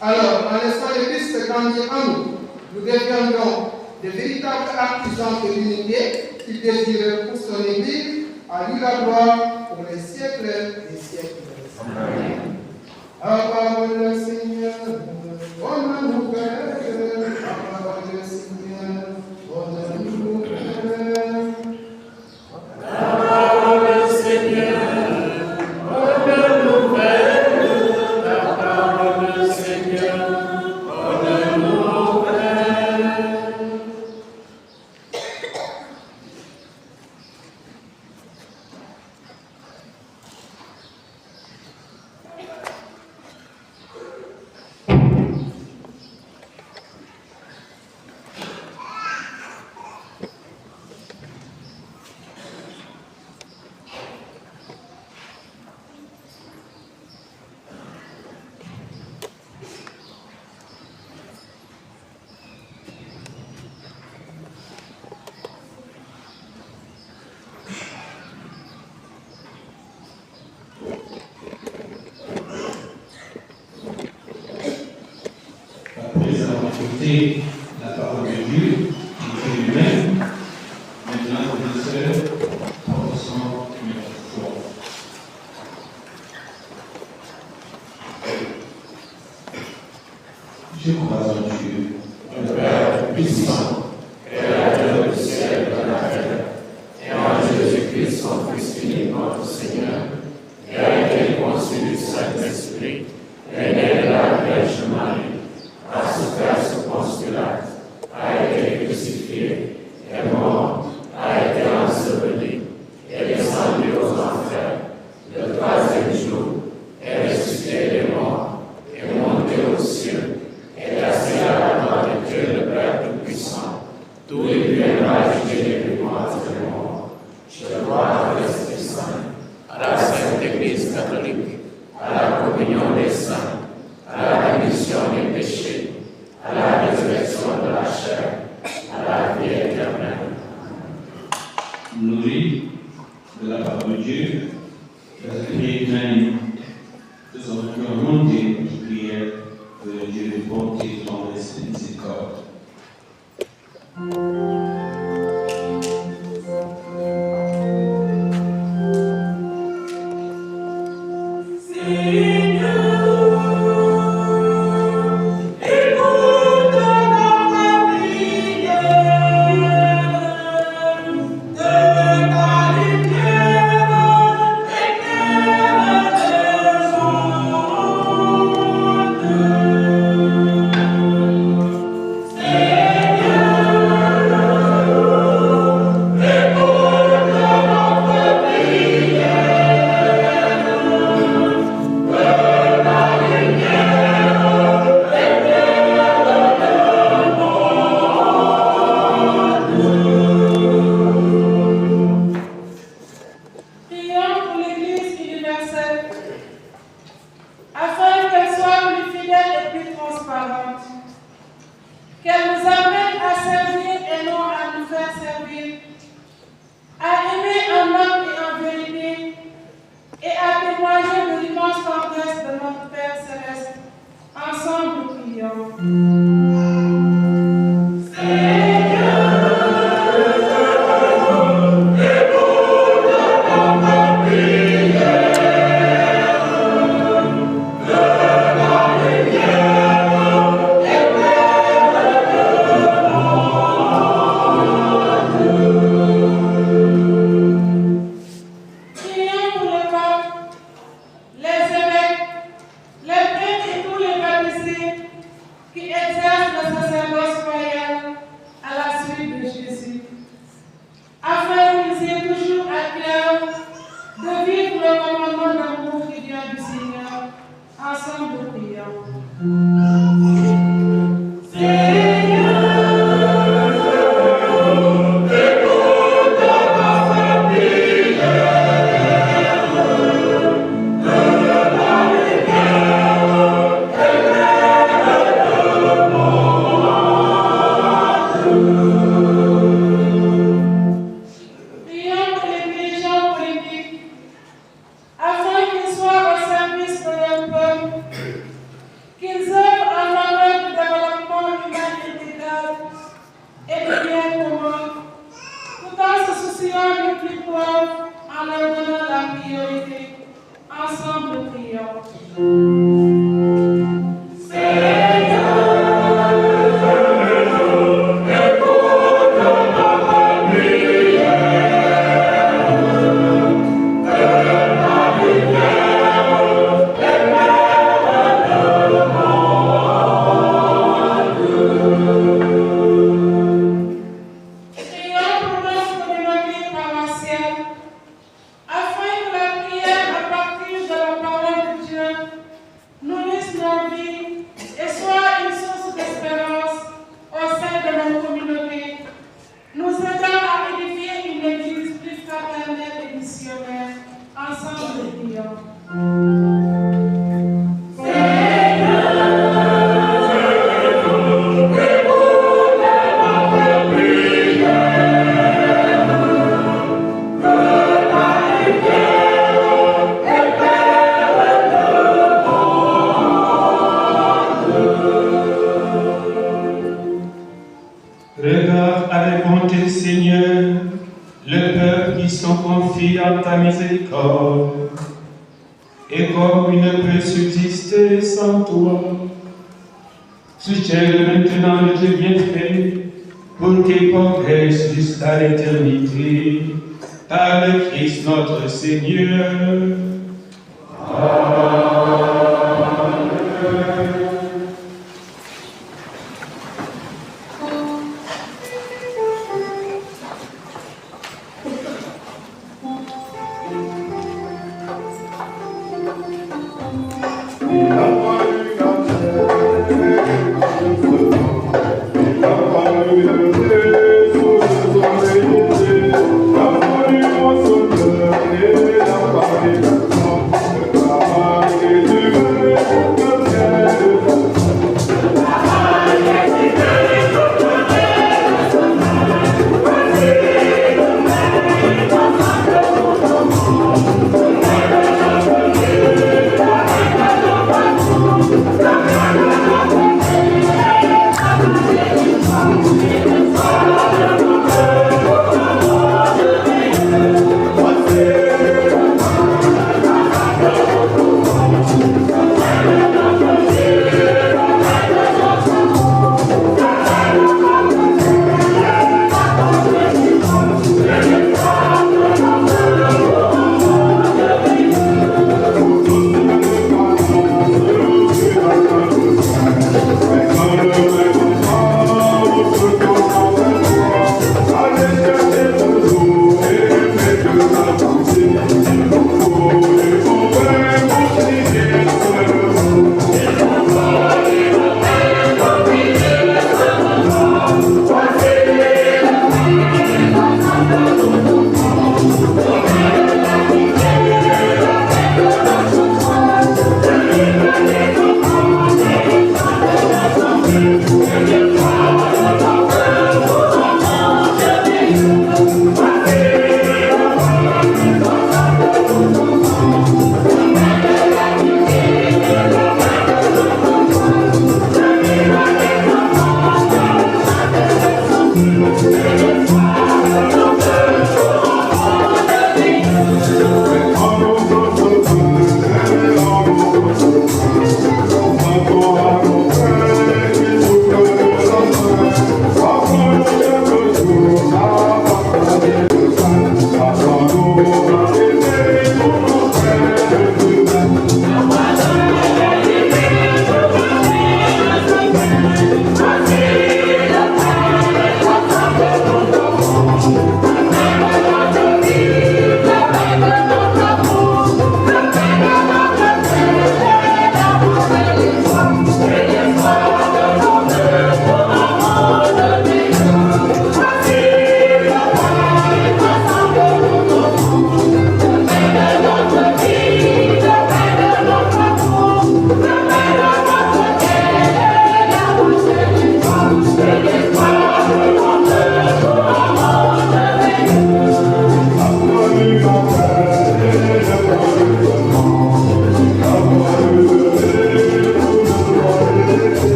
Speaker 6: Alors, en laissant le Christ grandir en nous, nous deviendrons de véritables artisans de l'unité qu'il désire pour son Église. À lui la gloire pour les siècles des siècles. Amen. La parole du Seigneur, donne-nous Père, la parole du Seigneur, donne-nous Père. La parole du Seigneur, donne-nous Père, la parole du Seigneur, donne-nous Père.
Speaker 1: La parole de Dieu, qui fait lui-même, maintenant, professeur, professeur, notre foi. Je crois en Dieu, le Père puissant, Créateur du ciel et de la terre, et en Jésus-Christ, son Fils unique, notre Seigneur, qui a été conçu du Saint-Esprit, est né de la Vierge Marie, a souffert sous Ponce Pilate, a été crucifié, est mort, a été enseveli, est descendu aux enfers, le troisième jour, est ressuscité des morts, est monté aux cieux, est assis à la droite de Dieu le Père Tout-Puissant. D'où il viendra juger les vivants et les morts. Je crois à l'Esprit Saint, à la Sainte Église catholique, à la communion des saints, à la rémission des péchés, à la résurrection de la chair, à la vie éternelle. Nourris de la parole de Dieu, les esprits faisons un cœur monter de prière de Dieu de bonté dans les miséricordes.
Speaker 4: Qui
Speaker 3: dans ta miséricorde. Et comme il ne peut subsister sans toi, soutiens-le maintenant de tes bienfaits, pour qu'il progresse jusqu'à l'éternité, par le Christ notre Seigneur.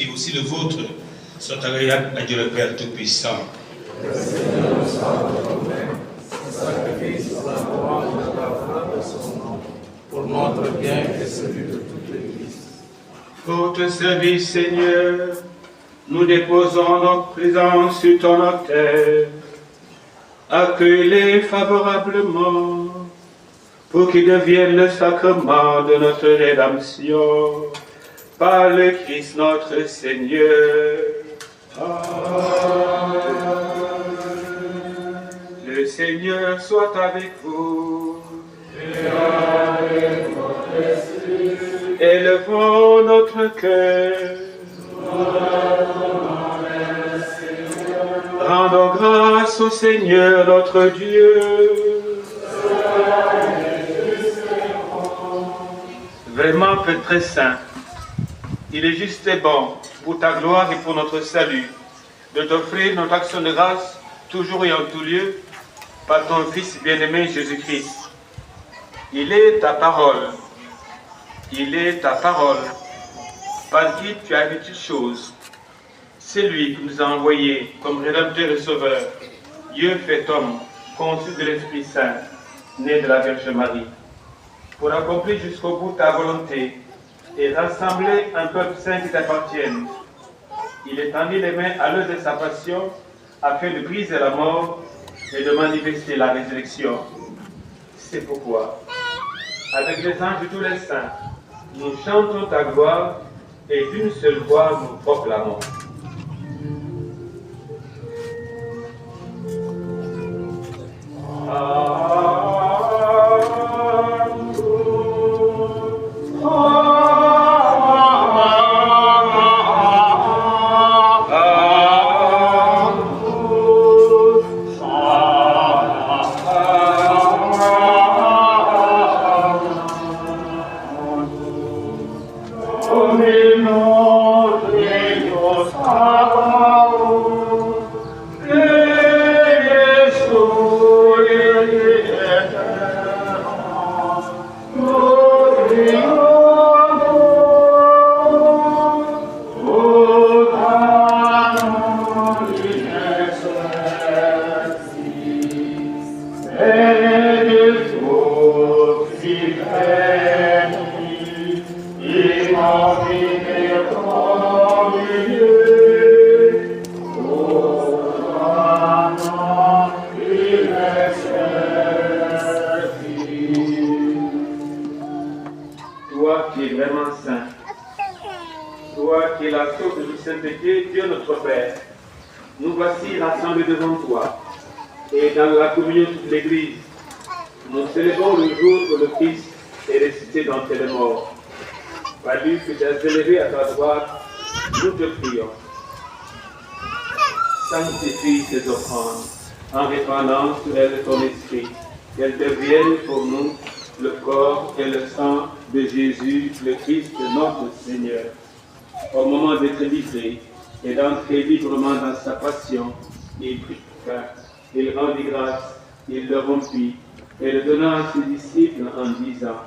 Speaker 1: qui est aussi le vôtre soit agréable à Dieu le Père Tout-Puissant.
Speaker 2: Pour notre bien et celui de toute l'Église.
Speaker 3: Pour te servir, Seigneur, nous déposons notre présence sur ton autel. Accueille-les favorablement pour qu'ils deviennent le sacrement de notre rédemption par le Christ notre Seigneur. Amen. Le Seigneur soit avec vous. Et avec votre esprit. Élevons notre cœur. Rendons grâce au Seigneur notre Dieu. Vraiment, Père très saint, il est juste et bon, pour ta gloire et pour notre salut, de t'offrir notre action de grâce, toujours et en tout lieu, par ton Fils bien-aimé Jésus-Christ. Il est ta parole. Il est ta parole, par qui tu as fait toutes choses. C'est lui qui nous a envoyés comme rédempteur et sauveur, Dieu fait homme, conçu de l'Esprit Saint, né de la Vierge Marie, pour accomplir jusqu'au bout ta volonté et rassembler un peuple saint qui t'appartienne. Il étendit les mains à l'heure de sa passion afin de briser la mort et de manifester la résurrection. C'est pourquoi, avec les anges de tous les saints, nous chantons ta gloire et d'une seule voix nous proclamons. Sanctifie ces offrandes en répandant sur elles ton esprit, qu'elles deviennent pour nous le corps et le sang de Jésus, le Christ, notre Seigneur. Au moment d'être livré et d'entrer librement dans sa passion, il prit pain, il rendit grâce, il le rompit et le donna à ses disciples en disant: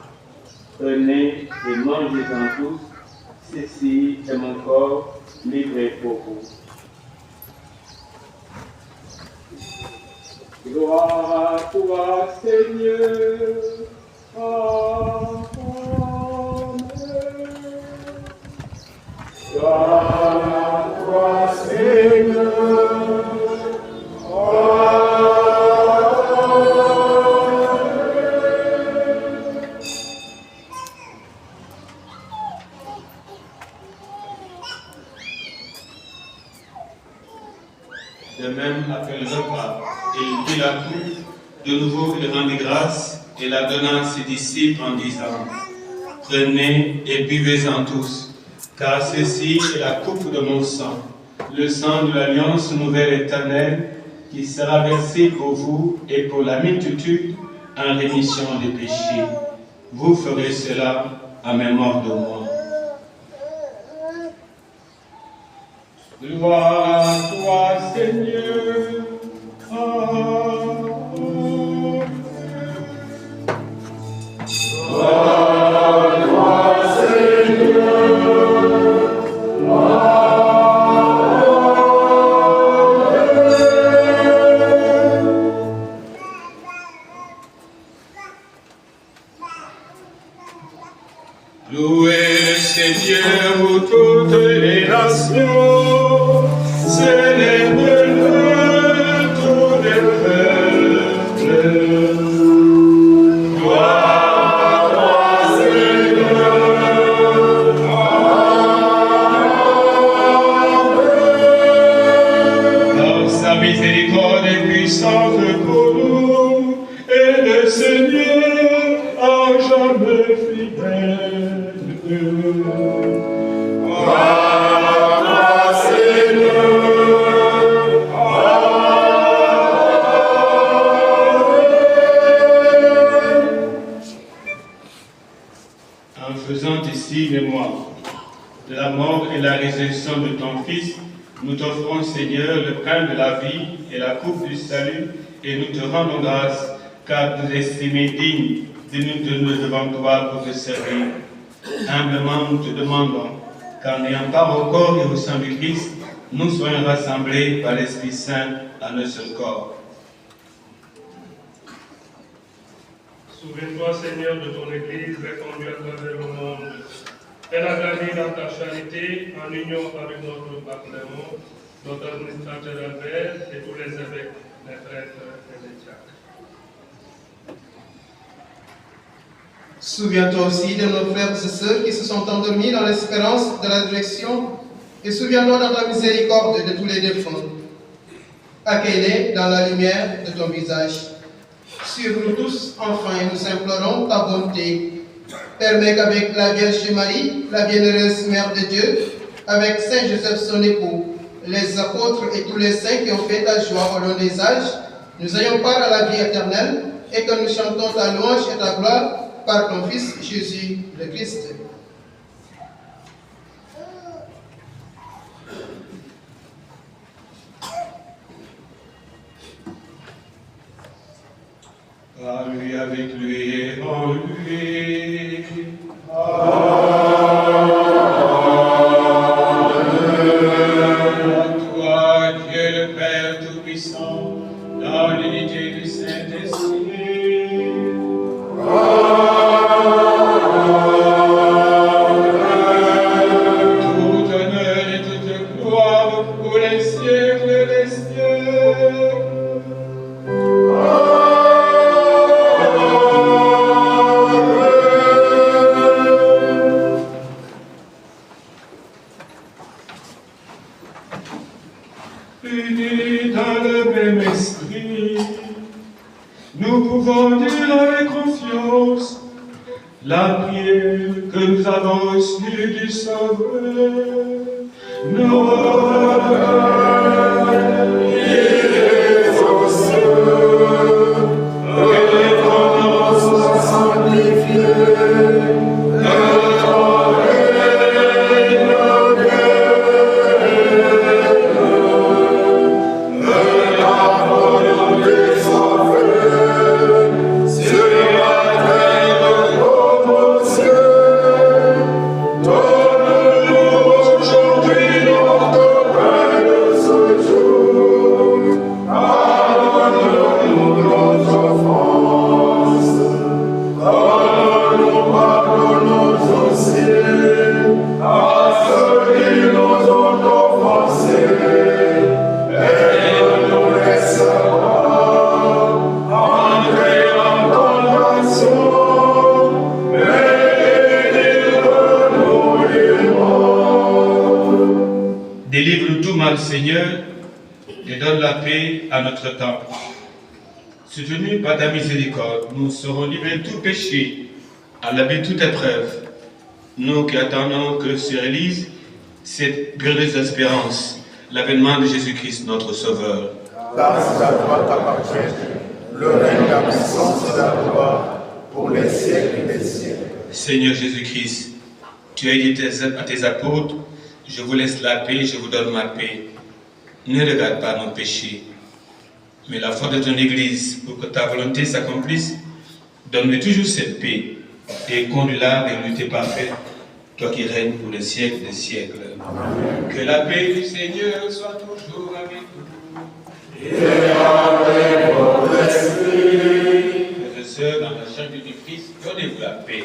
Speaker 3: Prenez et mangez-en tous, ceci est mon corps livré pour vous. Gloire à toi, Seigneur. Amen. Gloire à toi, Seigneur. Amen.
Speaker 1: De même, après le repas, il prit la coupe, de nouveau il rendit grâce et la donna à ses disciples en disant: Prenez et buvez-en tous, car ceci est la coupe de mon sang, le sang de l'alliance nouvelle éternelle, qui sera versé pour vous et pour la multitude en rémission des péchés. Vous ferez cela en mémoire de moi. Gloire à toi, Seigneur. Amen. Gloire à toi, Seigneur. Amen.
Speaker 3: Louez le Seigneur, vous toutes les nations, célébrez-le tous les peuples. Gloire au Seigneur. Dans sa miséricorde est puissante pour nous, et le Seigneur a jamais fidèle. En faisant ici mémoire de la mort et la résurrection de ton Fils, nous t'offrons, Seigneur, le pain de la vie et la coupe du salut, et nous te rendons grâce, car nous estimons dignes de nous tenir devant toi pour te servir. Humblement, nous te demandons qu'en ayant part au corps et au sang du Christ, nous soyons rassemblés par l'Esprit Saint en un seul corps.
Speaker 7: Souviens-toi, Seigneur, de ton Église répandue à travers le monde. Elle a grandi dans ta charité, en union avec notre Parlement, notre administrateur Albert et tous les évêques, les prêtres et les diacres.
Speaker 6: Souviens-toi aussi de nos frères et sœurs qui se sont endormis dans l'espérance de la résurrection, et souviens-toi dans ta miséricorde de tous les défunts. Accueille-les dans la lumière de ton visage. Sur nous tous, enfin, nous implorons ta bonté. Permets qu'avec la Vierge Marie, la bienheureuse Mère de Dieu, avec Saint Joseph son époux, les apôtres et tous les saints qui ont fait ta joie au long des âges, nous ayons part à la vie éternelle et que nous chantons ta louange et ta gloire par ton Fils Jésus le Christ.
Speaker 3: À lui, avec lui et en lui. À toi, Dieu le Père Tout-Puissant, dans l'unité du Saint-Esprit. Tout honneur et toute gloire pour les siècles des siècles. Unis dans le même esprit, nous pouvons dire avec confiance la prière que nous avons reçue du Sauveur. Notre Père, qui es aux cieux, que ton nom soit sanctifié. Délivre-nous tout mal, Seigneur, et donne la paix à notre temps. Soutenus par ta miséricorde, nous serons livrés de tout péché, à l'abri de toute épreuve. Nous qui attendons que se réalise cette glorieuse espérance, l'avènement de Jésus-Christ, notre Sauveur.
Speaker 2: Grâce à toi t'appartient, le règne, la puissance et la gloire, pour les siècles des siècles.
Speaker 3: Seigneur Jésus-Christ, tu as dit à tes apôtres, je vous laisse la paix, je vous donne ma paix. Ne regarde pas nos péchés, mais la foi de ton Église, pour que ta volonté s'accomplisse, donne-lui toujours cette paix et conduis-la vers l'unité parfaite, toi qui règnes pour les siècles des siècles. Amen. Que la paix du Seigneur soit toujours avec vous.
Speaker 2: Et avec votre esprit.
Speaker 3: Frères et sœurs, dans la charité du Christ, donnez-vous la paix.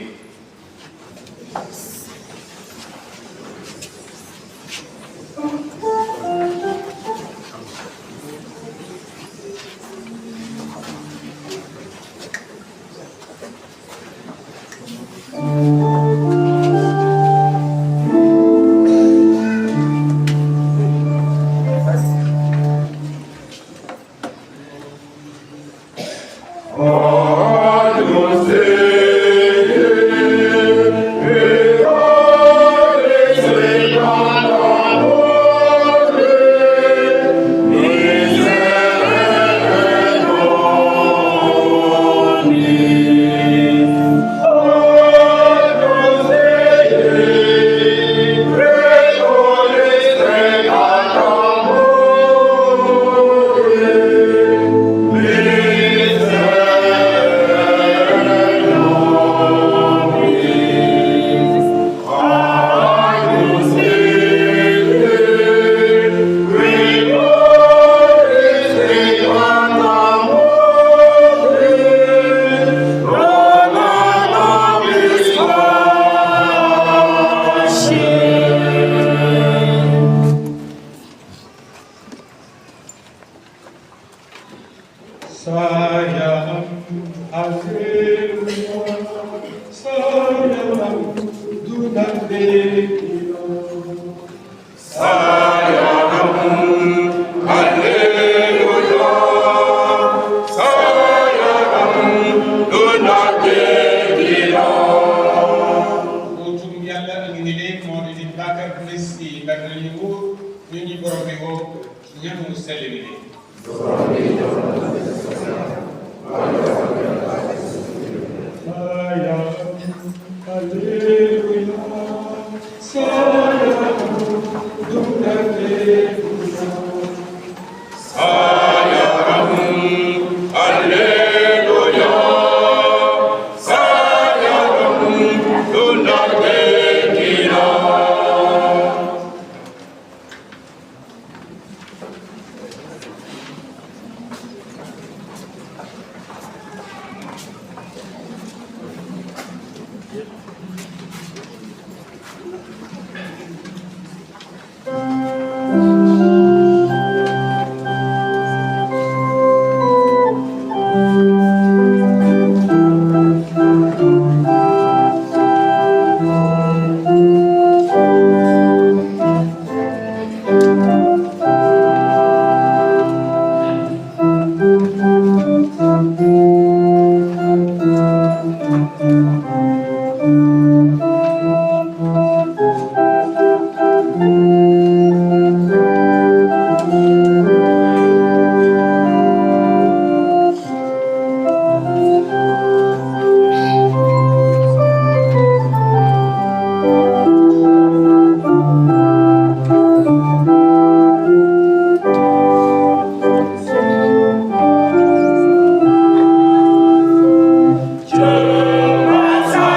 Speaker 2: Jehovah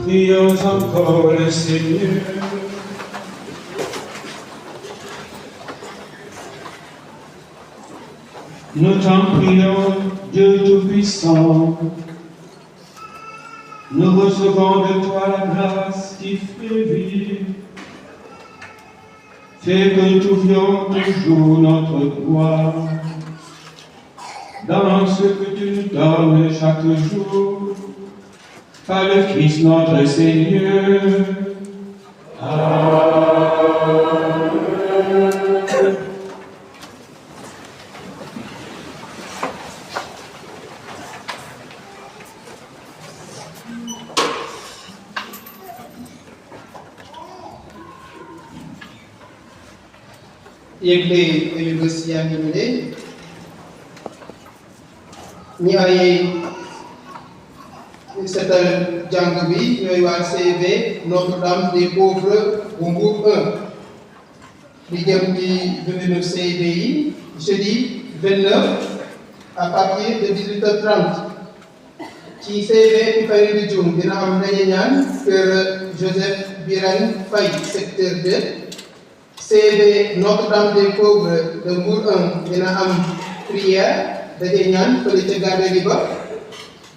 Speaker 1: Prions encore le Seigneur. Nous t'en prions, Dieu Tout-Puissant. Nous recevons de toi la grâce qui fait vivre. Fais que nous trouvions toujours notre gloire dans ce que tu nous donnes chaque jour. Par le Christ notre Seigneur. Amen.
Speaker 6: yëgle yu bés yaa ngi ñu ne ñi ay seetal jàng bi ñooy waa CV Notre-Dame des Pauvres bu Mbour 1 di jëm ci dundinu CV yi jeudi 29 à partir de 18h30 ci CV Pifayri di Dioum dina am ndaje ñaan kër Joseph Birane Faye secteur 2 CV Notre-Dame des Pauvres de Mbour 1 dina am prière daje ñaan fële ca garderie ba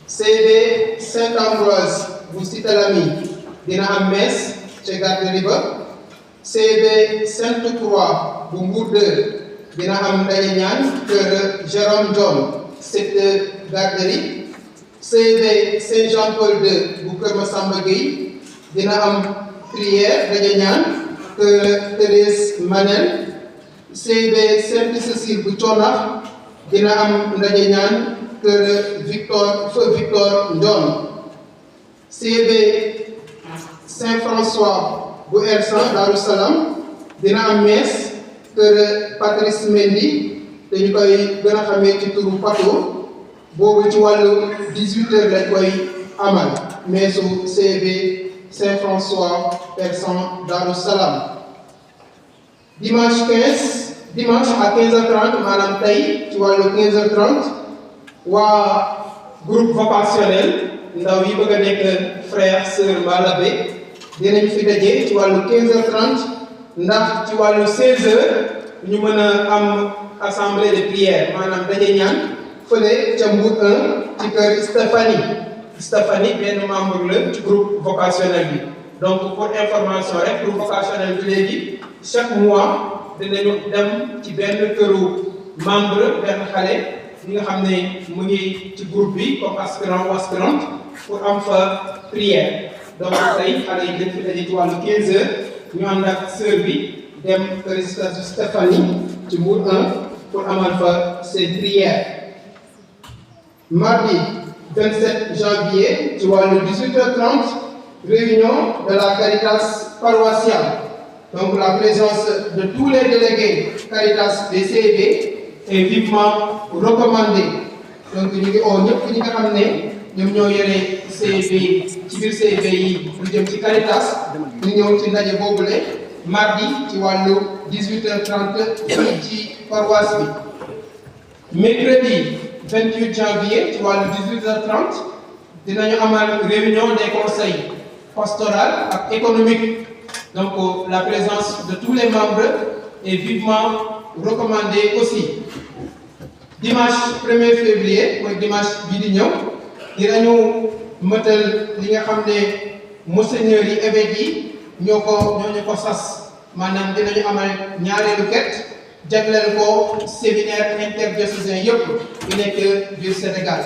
Speaker 6: CV Saint-Ambroise bu Cité Lamy dina am messe ca garderie ba CV Sainte-Croix bu Mbour 2 dina am ndaje ñaan kër Jérôme John secteur garderie CV Saint-Jean-Paul II bu Kër Massamba Gueye dina am prière daje ñaan kër Thérèse Manel CV Sainte-Cécile bu Thionax dina am ndaje ñaan kër Feu Victor Ndion CV Saint-François bu Hersent Darou Salam dina am messe kër Patrice Mendy te ñu koy gën a xamee ci turu Pato boobu ci wàllu 18h lañ koy amal meesu CV Saint-François Hersent Darou Salam dimanche à 15h30 maanaam tey ci wàllu 15h30 waa groupe vocationnel ndaw yi bëgg a nekk frère sœur mbaa l'abbé dinañ fi daje ci wàllu 15h30 ndax ci wàllu 16h ñu mën a am assemblée de prière maanaam daje ñaan fële ca Mbour 1 ci kër Stéphanie benn membre la ci groupe vocationnel bi donc pour information rek groupe vocationnel bi léegi chaque mois dinañu dem ci benn këru membre benn xale ñi nga xam ne mu ngi ci groupe bi comme aspirant ou aspirante pour am fa prière donc tey xale yi dañ fi daje ci wàllu 15h ñu ànd ak sœur bi dem kër Stéphanie ci Mbour 1 pour amal fa seen prière mardi 27 janvier ci wàllu 18h30 réunion de la Caritas paroissiale donc la présence de tous les délégués Caritas des CV est vivement recommandée donc ñu ngi oo ñëpp ñi nga xam ne ñoom ñoo yore CV ci biir CV yi lu jëm ci Caritas ñu ñëw ci ndaje boobule mardi ci wàllu 18h30 fii ci paroisse bi mercredi 28 janvier ci wàllu 18h30 dinañu amal réunion des conseils pastoral ak économique donc la présence de tous les membres est vivement recommandée aussi dimanche 1er février mooy dimanche bii di ñëw dinañu mëtal li nga xam ne monseigneur yi évêques yi ñoo ñu ko sas maanaam dinañu amal ñaareelu ket jagleel ko séminaire interdiocésain yëpp yu nekk biir Sénégal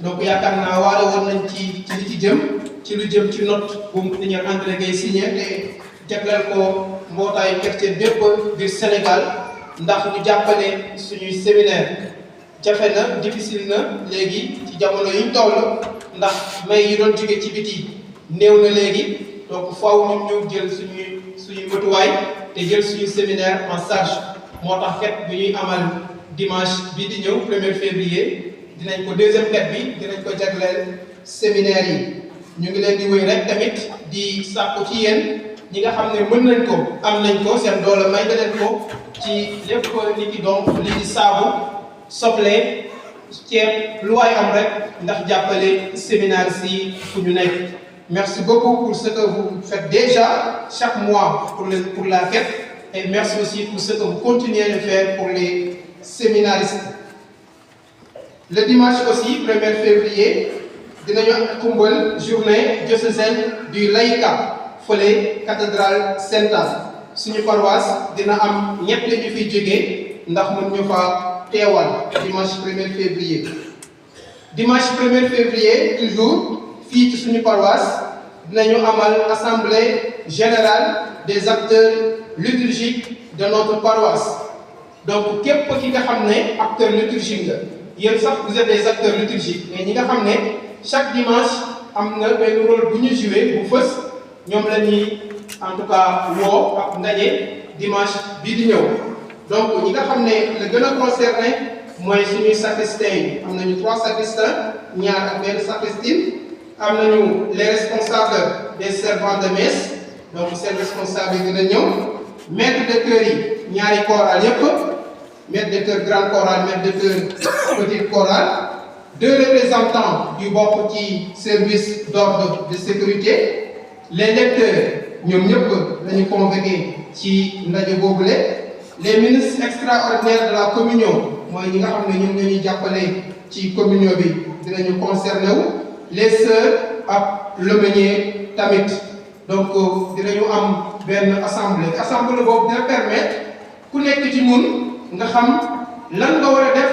Speaker 6: donc yaakaar naa waale woon nañ ci li ci jëm ci lu jëm ci note bu Monseigneur André Guèye signé te jagleel ko mbootaayu chrétien bépp biir Sénégal ndax ñu jàppale suñuy séminaire jafe na difficile na léegi ci jamono yuñ toll ndax may yi doon jóge ci biti néew na léegi donc faaw ñun ñu jël suñuy matuwaay te jël suñu séminaire en charge moo tax fête bi ñuy amal dimanche bii di ñëw 1er février dinañ ko deuxième fête bi dinañ ko jagleel séminaire yi ñu ngi leen di wéy rek tamit di sàkku ci yéen ñi nga xam ne mën nañ ko am nañ ko seen doole may nga leen ko ci lépp li ki donc li di saabu soble ceeb lu waay am rek ndax jàppale séminaire si fu ñu nekk. Merci beaucoup pour ce que vous faites déjà chaque mois pour la fête et merci aussi pour ce que vous continuez de faire pour les séminaristes. Le dimanche aussi 1er février dinañu xumbal journée diocésaine du laïcat fële cathédrale Sainte-Anne suñu paroisse dina am ñett ñu fiy jógee ndax mën ñu fa teewal dimanche 1er février. Dimanche 1er février toujours fii ci suñu paroisse dinañu amal assemblée générale des acteurs liturgiques de notre paroisse donc képp ki nga xam ne acteur liturgique nga yéen sax vous êtes des acteurs liturgiques mais ñi nga xam ne chaque dimanche am na benn rôle bu ñu joué bu fës ñoom la ñuy en tout cas woo ak ndaje dimanche bii di ñëw donc ñi nga xam ne la gën a concerné mooy suñuy sacristains yi am nañu 3 sacristains ñaar ak benn sacristine am nañu les responsables des servants de messe donc seen responsable yi dina ñëw maître de chœur yi ñaari chorale yépp maître de chœur grande chorale maître de chœur petite chorale 2 représentants yu bokk ci service d'ordre de sécurité les lecteurs ñoom ñëpp lañu convoqué ci ndaje boobule les ministres extraordinaires de la communion mooy ñi nga xam ne ñoom ñoo ñuy jàppale ci communion bi dinañu concerné wu les sœurs ak l'aumônier tamit donc dinañu am benn assemblée boobu dina permettre ku nekk ci ñun nga xam lan nga war a def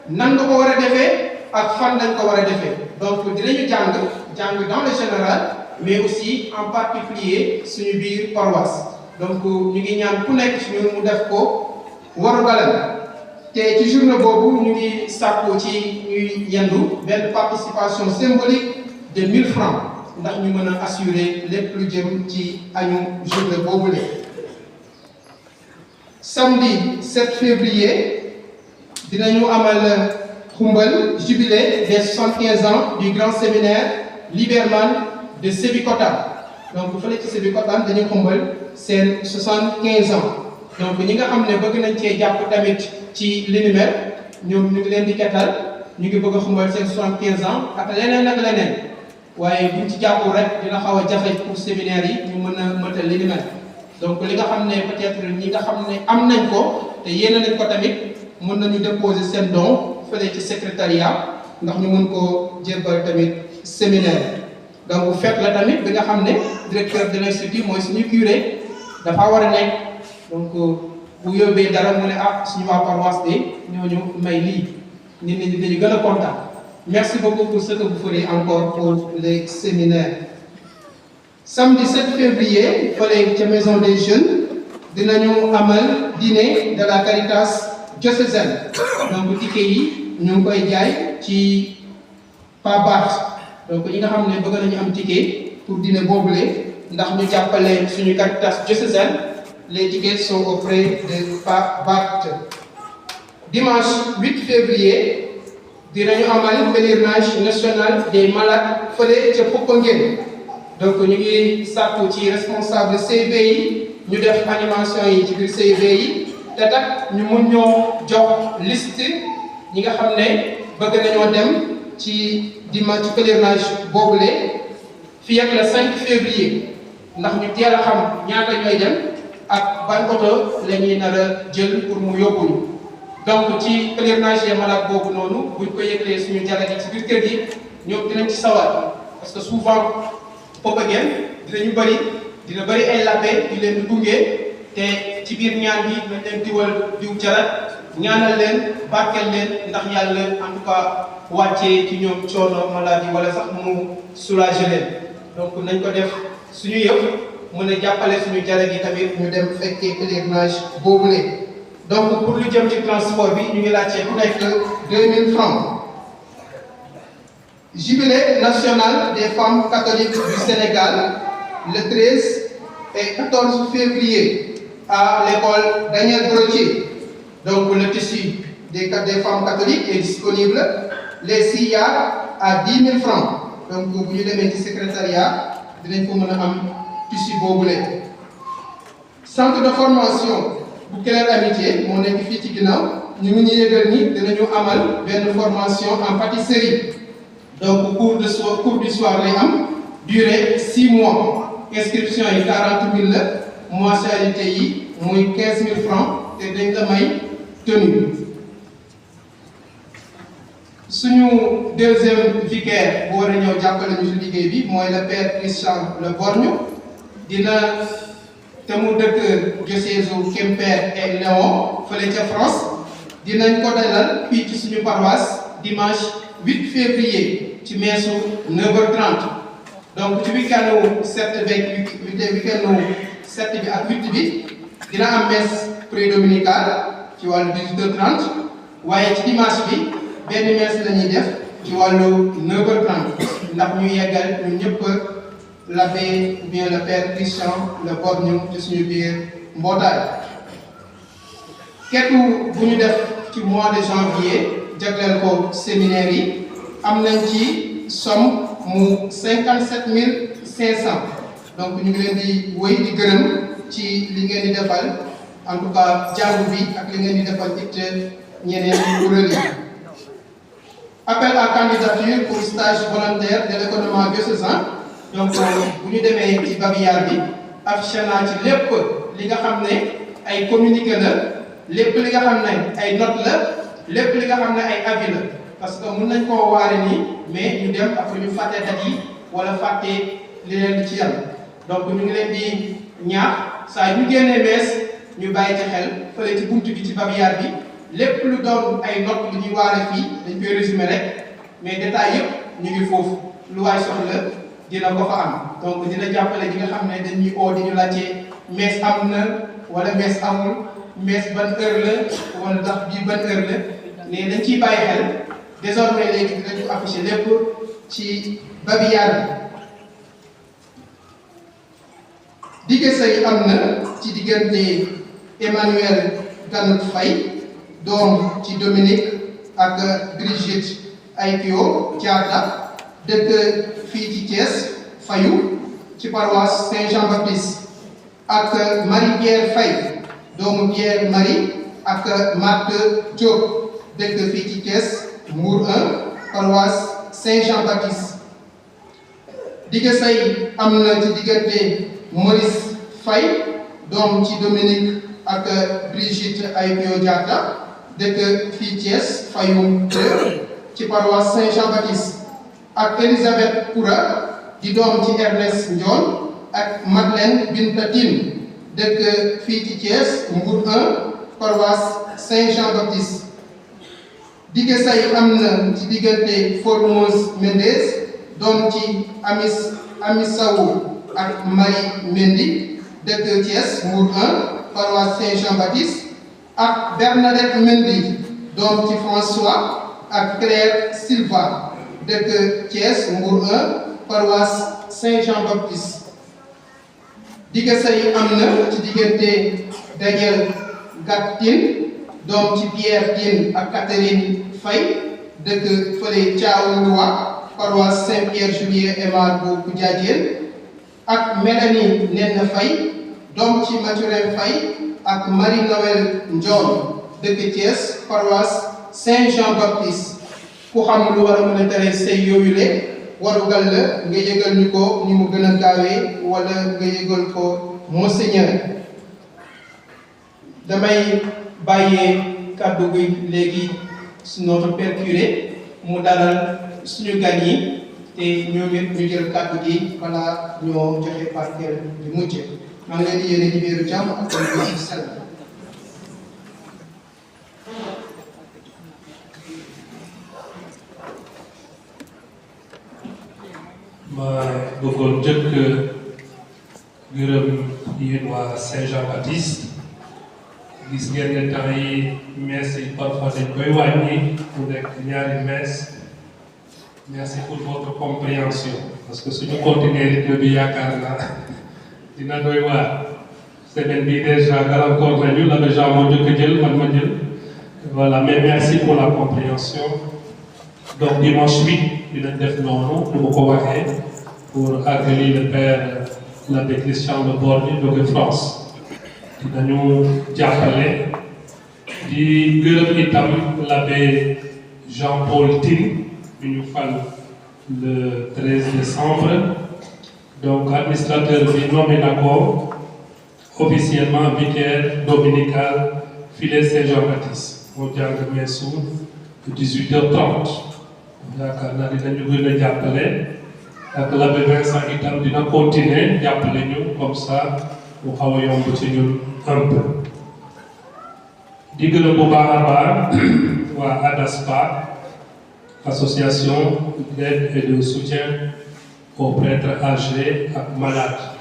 Speaker 6: nan nga ko war a defee ak fan lañ ko war a defee donc dinañu jàng dans le général mais aussi en particulier suñu biir paroisse donc ñu ngi ñaan ku nekk ci ñun mu def ko waru galam te ci journée boobu ñu ngi sàkku ci ñuy yendu benn participation symbolique de 1000 francs ndax ñu mën a assurer lépp lu jëm ci añu journée boobu la. Samedi 7 février dinañu amal xumbal jubilé des 75 ans du grand séminaire Liberman de Sébikotane donc fële ci Sébikotane dañuy xumbal seen 75 ans donc ñi nga xam ne bëgg nañ cee jàpp tamit ci li ni mel ñoom ñu ngi leen di kettal ñu ngi bëgg a xumbal seen 75 ans ak leneen waaye buñ ci jàppul rek dina xaw a jafe pour séminaire yi ñu mën a mëtal li ni mel donc li nga xam ne peut-être ñi nga xam ne am nañ ko te yéene nañ ko tamit mën nañu déposer seen don fële ci secrétariat ndax ñu mën koo jébbal tamit séminaire donc fekk la tamit bi nga xam ne directeur de l'institut mooy suñu curé dafa war a nekk donc bu yóbbee dara mu ne suñu waa paroisse de ñooñu may lii nit ñi dañu gën a kontaan. Merci beaucoup pour ce que vous ferez encore pour les séminaires. Samedi 7 février fële ca maison des jeunes dinañu amal dîner de la Caritas diocésaine donc ticket yi ñu ngi koy jaay ci Pabat donc ñi nga xam ne bëgg nañu am ticket pour dîner boobule ndax ñu jàppale suñu Caritas diocésaine les tickets sont auprès de Pabat. Dimanche 8 février dinañu amal pèlerinage national des malades fële ca Popenguine donc ñu ngi sàkku ci responsable CIV yi ñu def animation yi ci biir CIV yi te tax ñu mun ñoo jox liste ñi nga xam ne bëgg nañoo dem ci dimanche ci pèlerinage boobule fii ak le 5 février ndax ñu teel a xam ñaata ñooy dem ak ban oto la ñuy nar a jël pour mu yóbbuñu. donc ci pèlerinage des malades boobu noonu buñ ko yëglee suñu jàllale ci biir kër gi ñoom dinañ ci sawar parce que souvent Popenguine dina bëri ay labbe yu leen di gunge te ci biir ñaan bi nañ leen diwal diw jarat ñaanal leen barkeel leen ndax yàlla en tout cas wàccee ci ñoom coono maladie wala sax mu soulager leen donc nañ ko def suñu yëpp mën a jàppale suñu jàllale gi tamit ñu dem fekkee pèlerinage boobule. donc pour lu jëm ci transport bi ñu ngi laajte ku nekk 2000 francs Jubilé national des femmes catholiques du Sénégal le 13 et 14 février à l'école Daniel Brottier. Donc le tissu des femmes catholiques est disponible. Les 6 yards à 10 000 francs. Donc vous pouvez demee ci secrétariat dinañ ko mën a am tissu boobule. Centre de formation bu Claire Amitié moo nekk fii ci ginnaaw ñu ngi ñu yëgal ni dinañu amal benn formation en pâtisserie. Donc cours du soir lay am durée 6 mois. Inscription yi 40 000 la mensualité yi muy 15 000 francs te dañ la may tenue. Suñu deuxième vicaire bu war a ñëw jàppale ñu ci liggéey bi mooy le père Christian Le Borgne dina te mu dëkk diocèse u Quimper et Léon fële ca France dinañ ko dalal fii ci suñu paroisse dimanche 8 février ci meesu 9h30. Donc ci week-end 7 bi ak 8 bi dina am messe prédominicale ci wàllu 18h30 waaye ci dimanche bi benn messe la ñuy def ci wàllu 9h30 ndax ñu yeggal ñu ñëpp l'abbé ou bien le père Christian Le Borgne ci suñu biir mbootaay. Kettu bu ñu def ci mois de janvier jagleel ko séminaire yi am nañ ci somme mu 57 500 donc ñu ngi leen di wéy di gërëm ci li ngeen di defal en tout cas jàngu bi ak li ngeen di defal it ñeneen kuréel yi. Appel à candidature pour stage volontaire de l'économie diocésain. Donc bu ñu demee ci babillard bi affiché naa ci lépp li nga xam ne ay communiqué la lépp li nga xam ne ay note la lépp li nga xam ne ay avis la parce que mun nañ koo waare nii mais ñu dem après ñu fàtte date yi wala fàtte li leen di ci yàlla. Donc ñu ngi leen di ñaax saa ñu génnee mees ñu bàyyi ci xel fële ci buntu bi ci babillard bi lépp lu doon ay note lu ñuy waare fii dañ koy résumé rek mais détails yëpp ñu ngi foofu lu waay soxla dina ko fa am. Donc dina jàppale ñi nga xam ne dañuy oo di ñu laajte mees am na wala mees amul mees ban heure la wala ndax bii ban heure la mais dañ ciy bàyyi xel désormais léegi dinañ ko affiché lépp ci babillard bi. digge say am na ci diggante Emmanuel Ganout Faye doom ci Dominique ak Brigitte Aikio Diatta dëkk fii ci Thiès Fayou ci paroisse Saint-Jean-Baptiste ak Marie-Pierre Faye doomu Pierre Marie ak Marthe Diop dëkk fii ci Thiès Mbour 1 paroisse Saint-Jean-Baptiste. digge say am na ci diggante Maurice Faye doom ci Dominique ak Brigitte Aikio Diatta dëkk fii Thiès Fayou ci paroisse Saint-Jean-Baptiste ak Elisabeth Koura di doom ci Ernest Ndiol ak Madeleine Binta Tine dëkk fii ci Thiès Mbour 1 paroisse Saint-Jean-Baptiste. digge say am na ci diggante Formose Mendes doom ci Amissaou ak Marie Mendy dëkk Thiès Mbour 1 paroisse Saint-Jean-Baptiste ak Bernadette Mendy doom ci François ak Claire Silva dëkk Thiès Mbour 1 paroisse Saint-Jean-Baptiste. digge say am na ci diggante Daniel Gatine doom ci Pierre Tine ak Catherine Faye dëkk fële Thiaw-Loua paroisse Saint-Pierre Julier Aimar bu Koutiadiène ak Mélanie Nene Faye doom ci Mathurin Faye ak Marie-Noël Ndiol dëkk Thiès paroisse Saint-Jean-Baptiste. ku xam lu war a mën a tere say yooyu le warugal la nga yëgal ñu ko ni mu gën a gaawee wala nga yëgal ko monseigneur. damay bàyyee kàddu gi léegi notre père curé mu dalal suñu gan yi te ñoom it ñu jël kàddu gi balaa ñoo joxe parkel bi mujj maa ngi leen di yéene ci biiru jàmm ak ci sell.
Speaker 7: ma bëggoon jëkk gërëm yéen waa Saint-Jean-Baptiste gis ngeen ne temps yi messe yi parfois dañ koy wàññi mu nekk ñaari messe Merci pour votre compréhension. Parce que si nous continuons le Biyakar, dina doy waar. Semaine bi déjà encore nañu la déjà moo njëkk a jël man ma jël. Voilà, mais merci pour la compréhension. Donc dimanche 8 dinañ def noonu nu ma ko waxee pour accueillir le père l'abbé Christian de Borgny de France. Dinañu jàppale di gërëm itam l'abbé Jean-Paul Tine bi ñu fal le 13 décembre. Donc administrateur bi nommé na ko officiellement vicaire dominical Filet Saint-Jean-Baptiste moo jàng weesu 18h30 yaakaar naa dinañu gën a jàppale ak l'abbé Vincent itam dina continuer jàppale ñu comme ça mu xaw a yomb ci ñun un peu. di gërëm bu baax a baax waa ADASPA association d'aide et de soutien aux prêtres âgés ak malades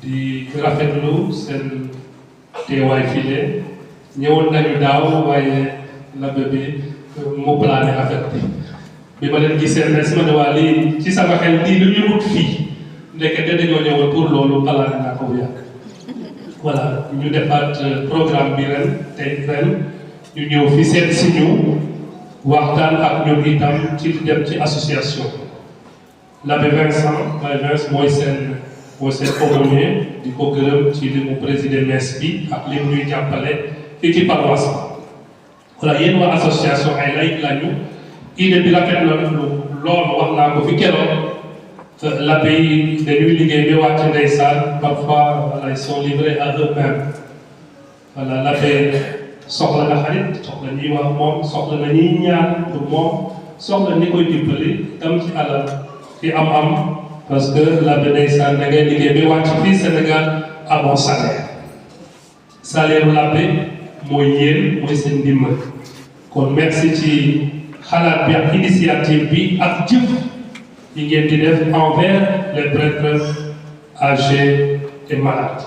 Speaker 7: di rafetlu seen teewaay file ñëwoon nañu daaw waaye l'abbé bi mu plané affaire bi ma leen gisee nes ma ne waa lii ci sama xel di lu ñu wut fii ndekete dañoo ñëwoon pour loolu plané naa ko bu yàgg. Voilà ñu defaat programme bi ren ñu ñëw fi seet si ñu waxtaan ak ñoom itam ci dem ci association. L'abbé Vincent mooy seen aumônier di ko gërëm ci li mu présider messe bi ak li mu ñuy jàppale fii ci paroisse bi. Voilà yéen waa association ay laïc lañu idée bi rafet na loolu wax naa ko fi keroog l'abbé yi dañuy liggéey ba wàcc ndeysaan parfois voilà ils sont livrés à eux-mêmes. Voilà l'abbé soxla na xarit soxla ñuy wax moom soxla na ñuy ñaan pour moom soxla ni koy dimbali tam ci alal fi am parce que l'abbé ndeysaan da ngay liggéey ba wàcc fii Sénégal amoo salaire l'abbé mooy yéen mooy seen ndimbal kon merci ci xalaat bi ak initiative bi ak jëf yi ngeen di def envers les prêtres âgés et malades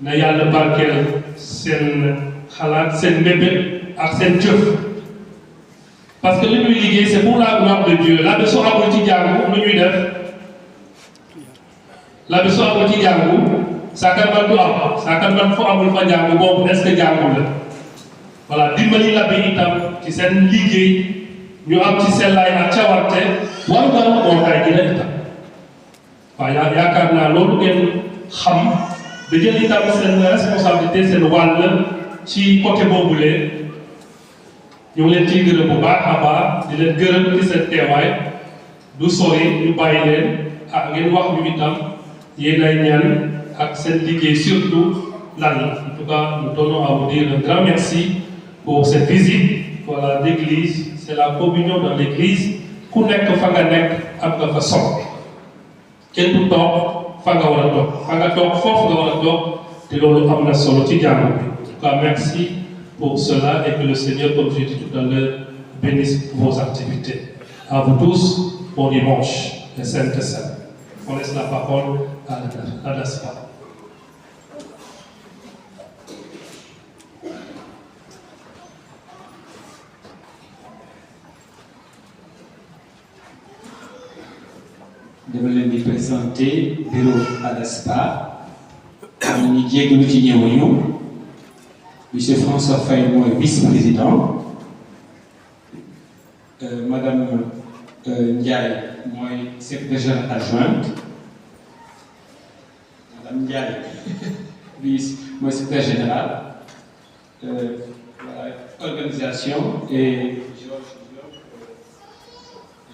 Speaker 7: na yàlla barkeel seen xalaat seen mbébét ak seen jëf parce que li ñuy liggéey c'est pour la gloire de Dieu l'abbé soo amul ci jàngu lu ñuy def l'abbé soo amul ci jàngu saakar man du am saakar man fu amul fa jàngu boobu est-ce que jàngu la voilà dimbali l'abbé itam ci seen liggéey ñu am ci sellaay ak cawarte war nga mbootaay gi la itam waaye yaakaar naa loolu ngeen xam da jël itam seen responsabilité seen wàll ci côté boobule ñu ngi leen ciy gërëm bu baax a baax di leen gërëm ci seen teewaay du sori ñu bàyyi leen ak ngeen wax ñu itam yéen ay ñaan ak seen liggéey surtout lan la en tout cas nous tenons à vous dire un grand merci pour cette visite voilà l'église c'est la communion dans l'église ku nekk fa nga nekk am nga fa sopp kenn du toog fa nga war a toog fa nga toog foofu nga war a toog te loolu am na solo ci jàmm bi en tout cas merci pour cela et que le Seigneur comme j'ai dit tout à l'heure bénisse vos activités à vous tous bon dimanche et Sainte Seine on laisse la parole à l'ADASPA.
Speaker 8: dama leen di présenter bureau ADASPA am ñu jégalu ci ñëwuñu monsieur François Faye mooy vice-président madame Ndiaye mooy secrétaire générale adjointe madame Ndiaye vice mooy secrétaire général voilà organisation et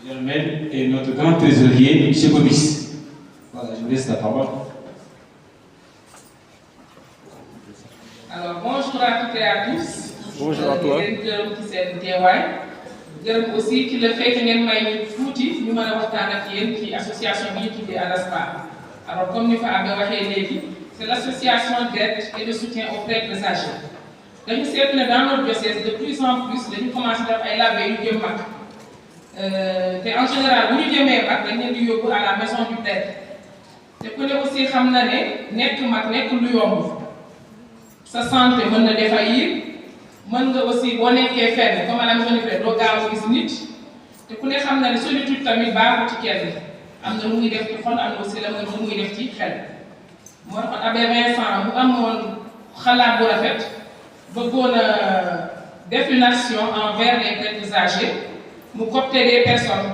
Speaker 8: Germaine et notre grand trésorier, M. Bobis. Voilà, je vous laisse la parole.
Speaker 4: Alors, bonjour à toutes et à tous.
Speaker 2: Bonjour à toi.
Speaker 4: di leen gërëm ci seen teewaay. gërëm aussi ci le fait que ngeen may ñu tuuti ñu mën a waxtaan ak yéen ci association bi ñu tuddee ADASPA. Alors, comme ni fa Abe waxee léegi, c'est l'association d'aide et de soutien aux prêtres âgés. dañu seetlu ne dans notre diocèse de plus en plus dañu commencé def ay labé yu jëm mag. te en général bu ñu jëmee mag dañ leen di yóbbu à la maison du prêtre te ku ne aussi xam na ne nekk mag nekk lu yomb sa santé mën na défaillir mën nga aussi boo nekkee fenn comme à la maison du prêtre doo gaaw a gis nit te ku ne xam na ne solitude tamit baaxul ci kenn am na lu muy def ci xol am na aussi la muy def ci xel moo tax Abbé Vincent mu amoon xalaat bu rafet bëggoon a def une action envers les prêtres âgés mu coopter des personnes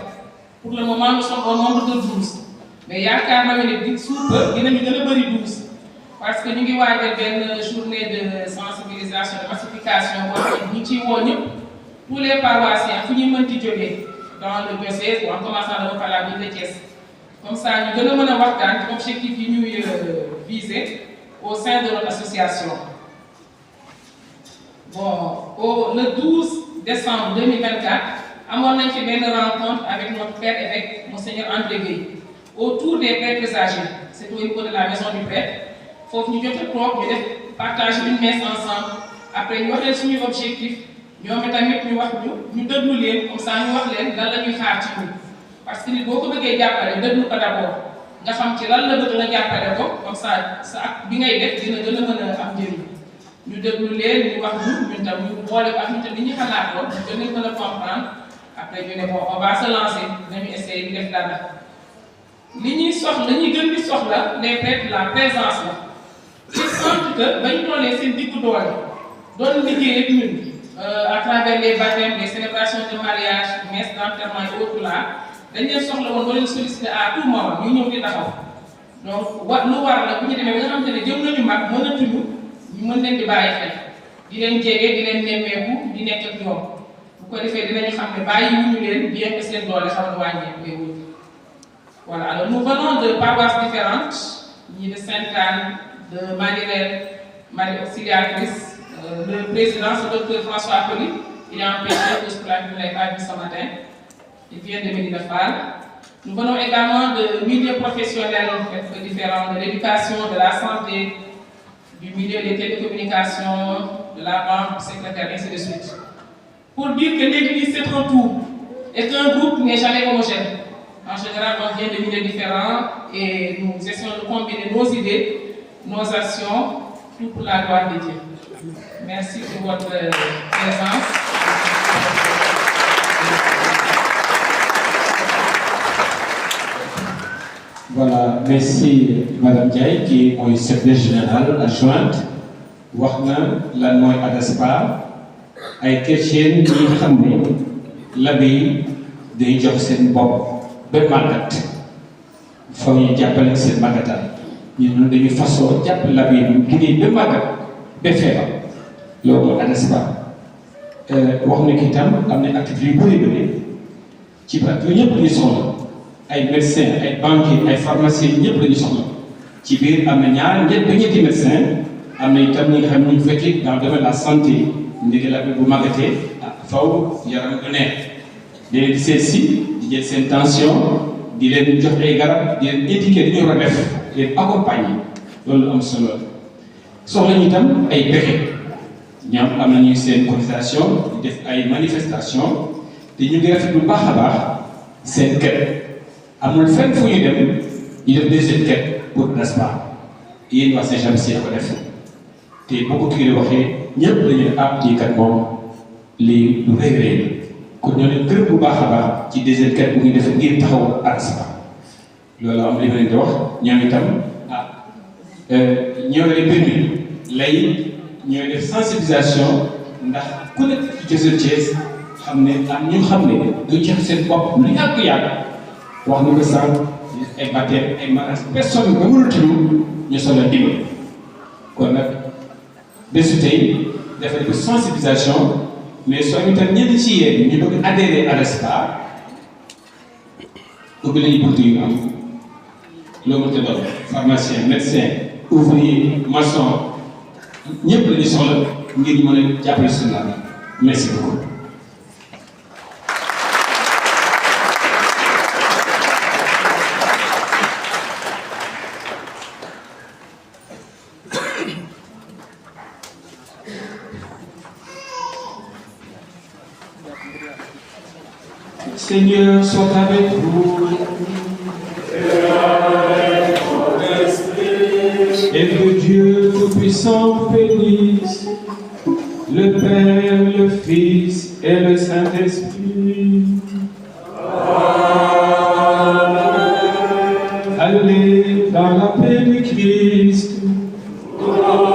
Speaker 4: pour le moment nous sommes au nombre de 12 mais yaakaar naa ne di sous peu dinañu gën a bëri 12 parce que ñu ngi waajal benn journée de sensibilisation de massification boo xam ne ñu ciy woo ñëpp tous les paroissiens fu ñuy mënti jógee dans le diocèse ou en commençant par la ville de Thiès comme ça ñu gën a mën a waxtaan ci objectif yi ñuy viser au sein de notre association. Bon, le 12 décembre 2024 amoon nañ fi benn rencontre avec notre père évêque Monseigneur André Gueye autour des prêtres âgés c'est au niveau de la maison du prêtre foofu ñu jot a toog ñu def partager une messe ensemble après ñu wax leen suñuy objectif ñoom tamit ñu wax ñu déglu leen comme ça ñu wax leen lan la ñuy xaar ci ñun parce que nit boo ko bëggee jàppale déglu ko d'abord nga xam ci lan la bëgg nga jàppale ko comme ça sa ak bi ngay def dina gën a mën a am njëriñ ñu déglu leen ñu wax ñun tam ñu boole ko ak ñun tam li ñu xalaatoon ñu gën a mën a comprendre après ñu ne bon on va se lancer nañu essayer di def dara li ñuy soxla li ñuy gën di soxla les prêtres la présence la ci sant que ba ñu tollee seen diggu doole doon liggéey ak ñun à travers les baptêmes les célébrations de mariage messe d'enterrement et autres là dañ leen soxla woon wala solliciter à tout moment ñu ñëw di taxaw donc lu war la bu ñu demee ba nga xamante ne jëm nañu mag mënatuñu ñu mën leen di bàyyi xel di leen jege di leen nemmeeku di nekk ak ñoom bu ko defee dinañu xam ne bàyyi wuñu leen bien que seen doole xaw na wàññeeku. Voilà, alors nous venons de paroisses différentes, ni de Sainte-Anne, de Marie-Hélène, Marie Auxiliatrice. Le président, c'est le Dr François Colli, il est empêché, parce que vous ne l'avez pas vu ce matin. Il vient de Médina Fall. Nous venons également de milieux professionnels différents, de l'éducation, de la santé, du milieu des télécommunications, de la banque, du secrétaire, ainsi de suite. Pour dire que l'Église, c'est un tout, et qu'un groupe n'est jamais homogène. En général, on vient de milieux différents et nous essayons de combiner nos idées, nos actions, tout pour la gloire de Dieu. Merci pour votre présence.
Speaker 8: Voilà, merci Madame Diaye qui est mon secrétaire général adjointe. wax na lan mooy ADASPA ay chrétien yi nga xam ne l'abbé yi day jox seen bopp ba màggat foog ñu jàppale seen màggatal ñun dañuy façon jàpp l'abbé yi liggéey ba màggat ba feebar loolu mooy ADASPA wax na ki itam am na activité yu bëri ci ba yooyu ñëpp lañu soxla ay médecins ay banquiers ay pharmaciens ñëpp lañu soxla ci biir am na ñetti médecins am na itam ñi nga xam ne ñu fekkee dans le domaine de la santé ndege l'abbé bu màggatee faw yaram du neex di leen di seet si di jël seen tension di leen jox ay garab di leen étiqueter li ñu war a def di leen accompagner loolu am solo soxla ñu itam ay pexe ñoom am nañu seen cotisation di def ay manifestation te ñu ngi rafet bu baax a baax seen quête amul fenn fu ñu dem ñu def deuxième quête pour ADASPA yéen waa Saint-Jean-Baptiste ko def te boo ko kii waxee ñëpp dañu ne ah lii kat moom lii lu rëy rëy la kon ñoo leen gërëm bu baax a baax ci deuxième quête bu ñu def ngir taxaw ADASPA loolu am li ma leen di wax ñoom itam ñoo leen bind lay ñooy def sensibilisation ndax ku nekk ci Diocèse Thiès xam ne am ñu xam ne du joxe seen bopp lu yàgg-yàgg wax na ko sànq ay baptême ay mariage personne nga mënul tudd ñu soxla dimbali kon nag bésu tey dafa def sensibilisation mais soo ñu tam ñenn ci yéen ñu bëgg adhérer à ADASPA ubbi lañu bunt yu am loo mënta doon pharmacien médecin ouvrier maçon ñëpp la ñu soxla ngir ñu mën a jàppale suñu naan merci beaucoup.
Speaker 9: Seigneur, sois avec vous. Et que Dieu Tout-Puissant bénisse le Père, le Fils et le Saint-Esprit. dans la paix du Christ.
Speaker 10: Amen.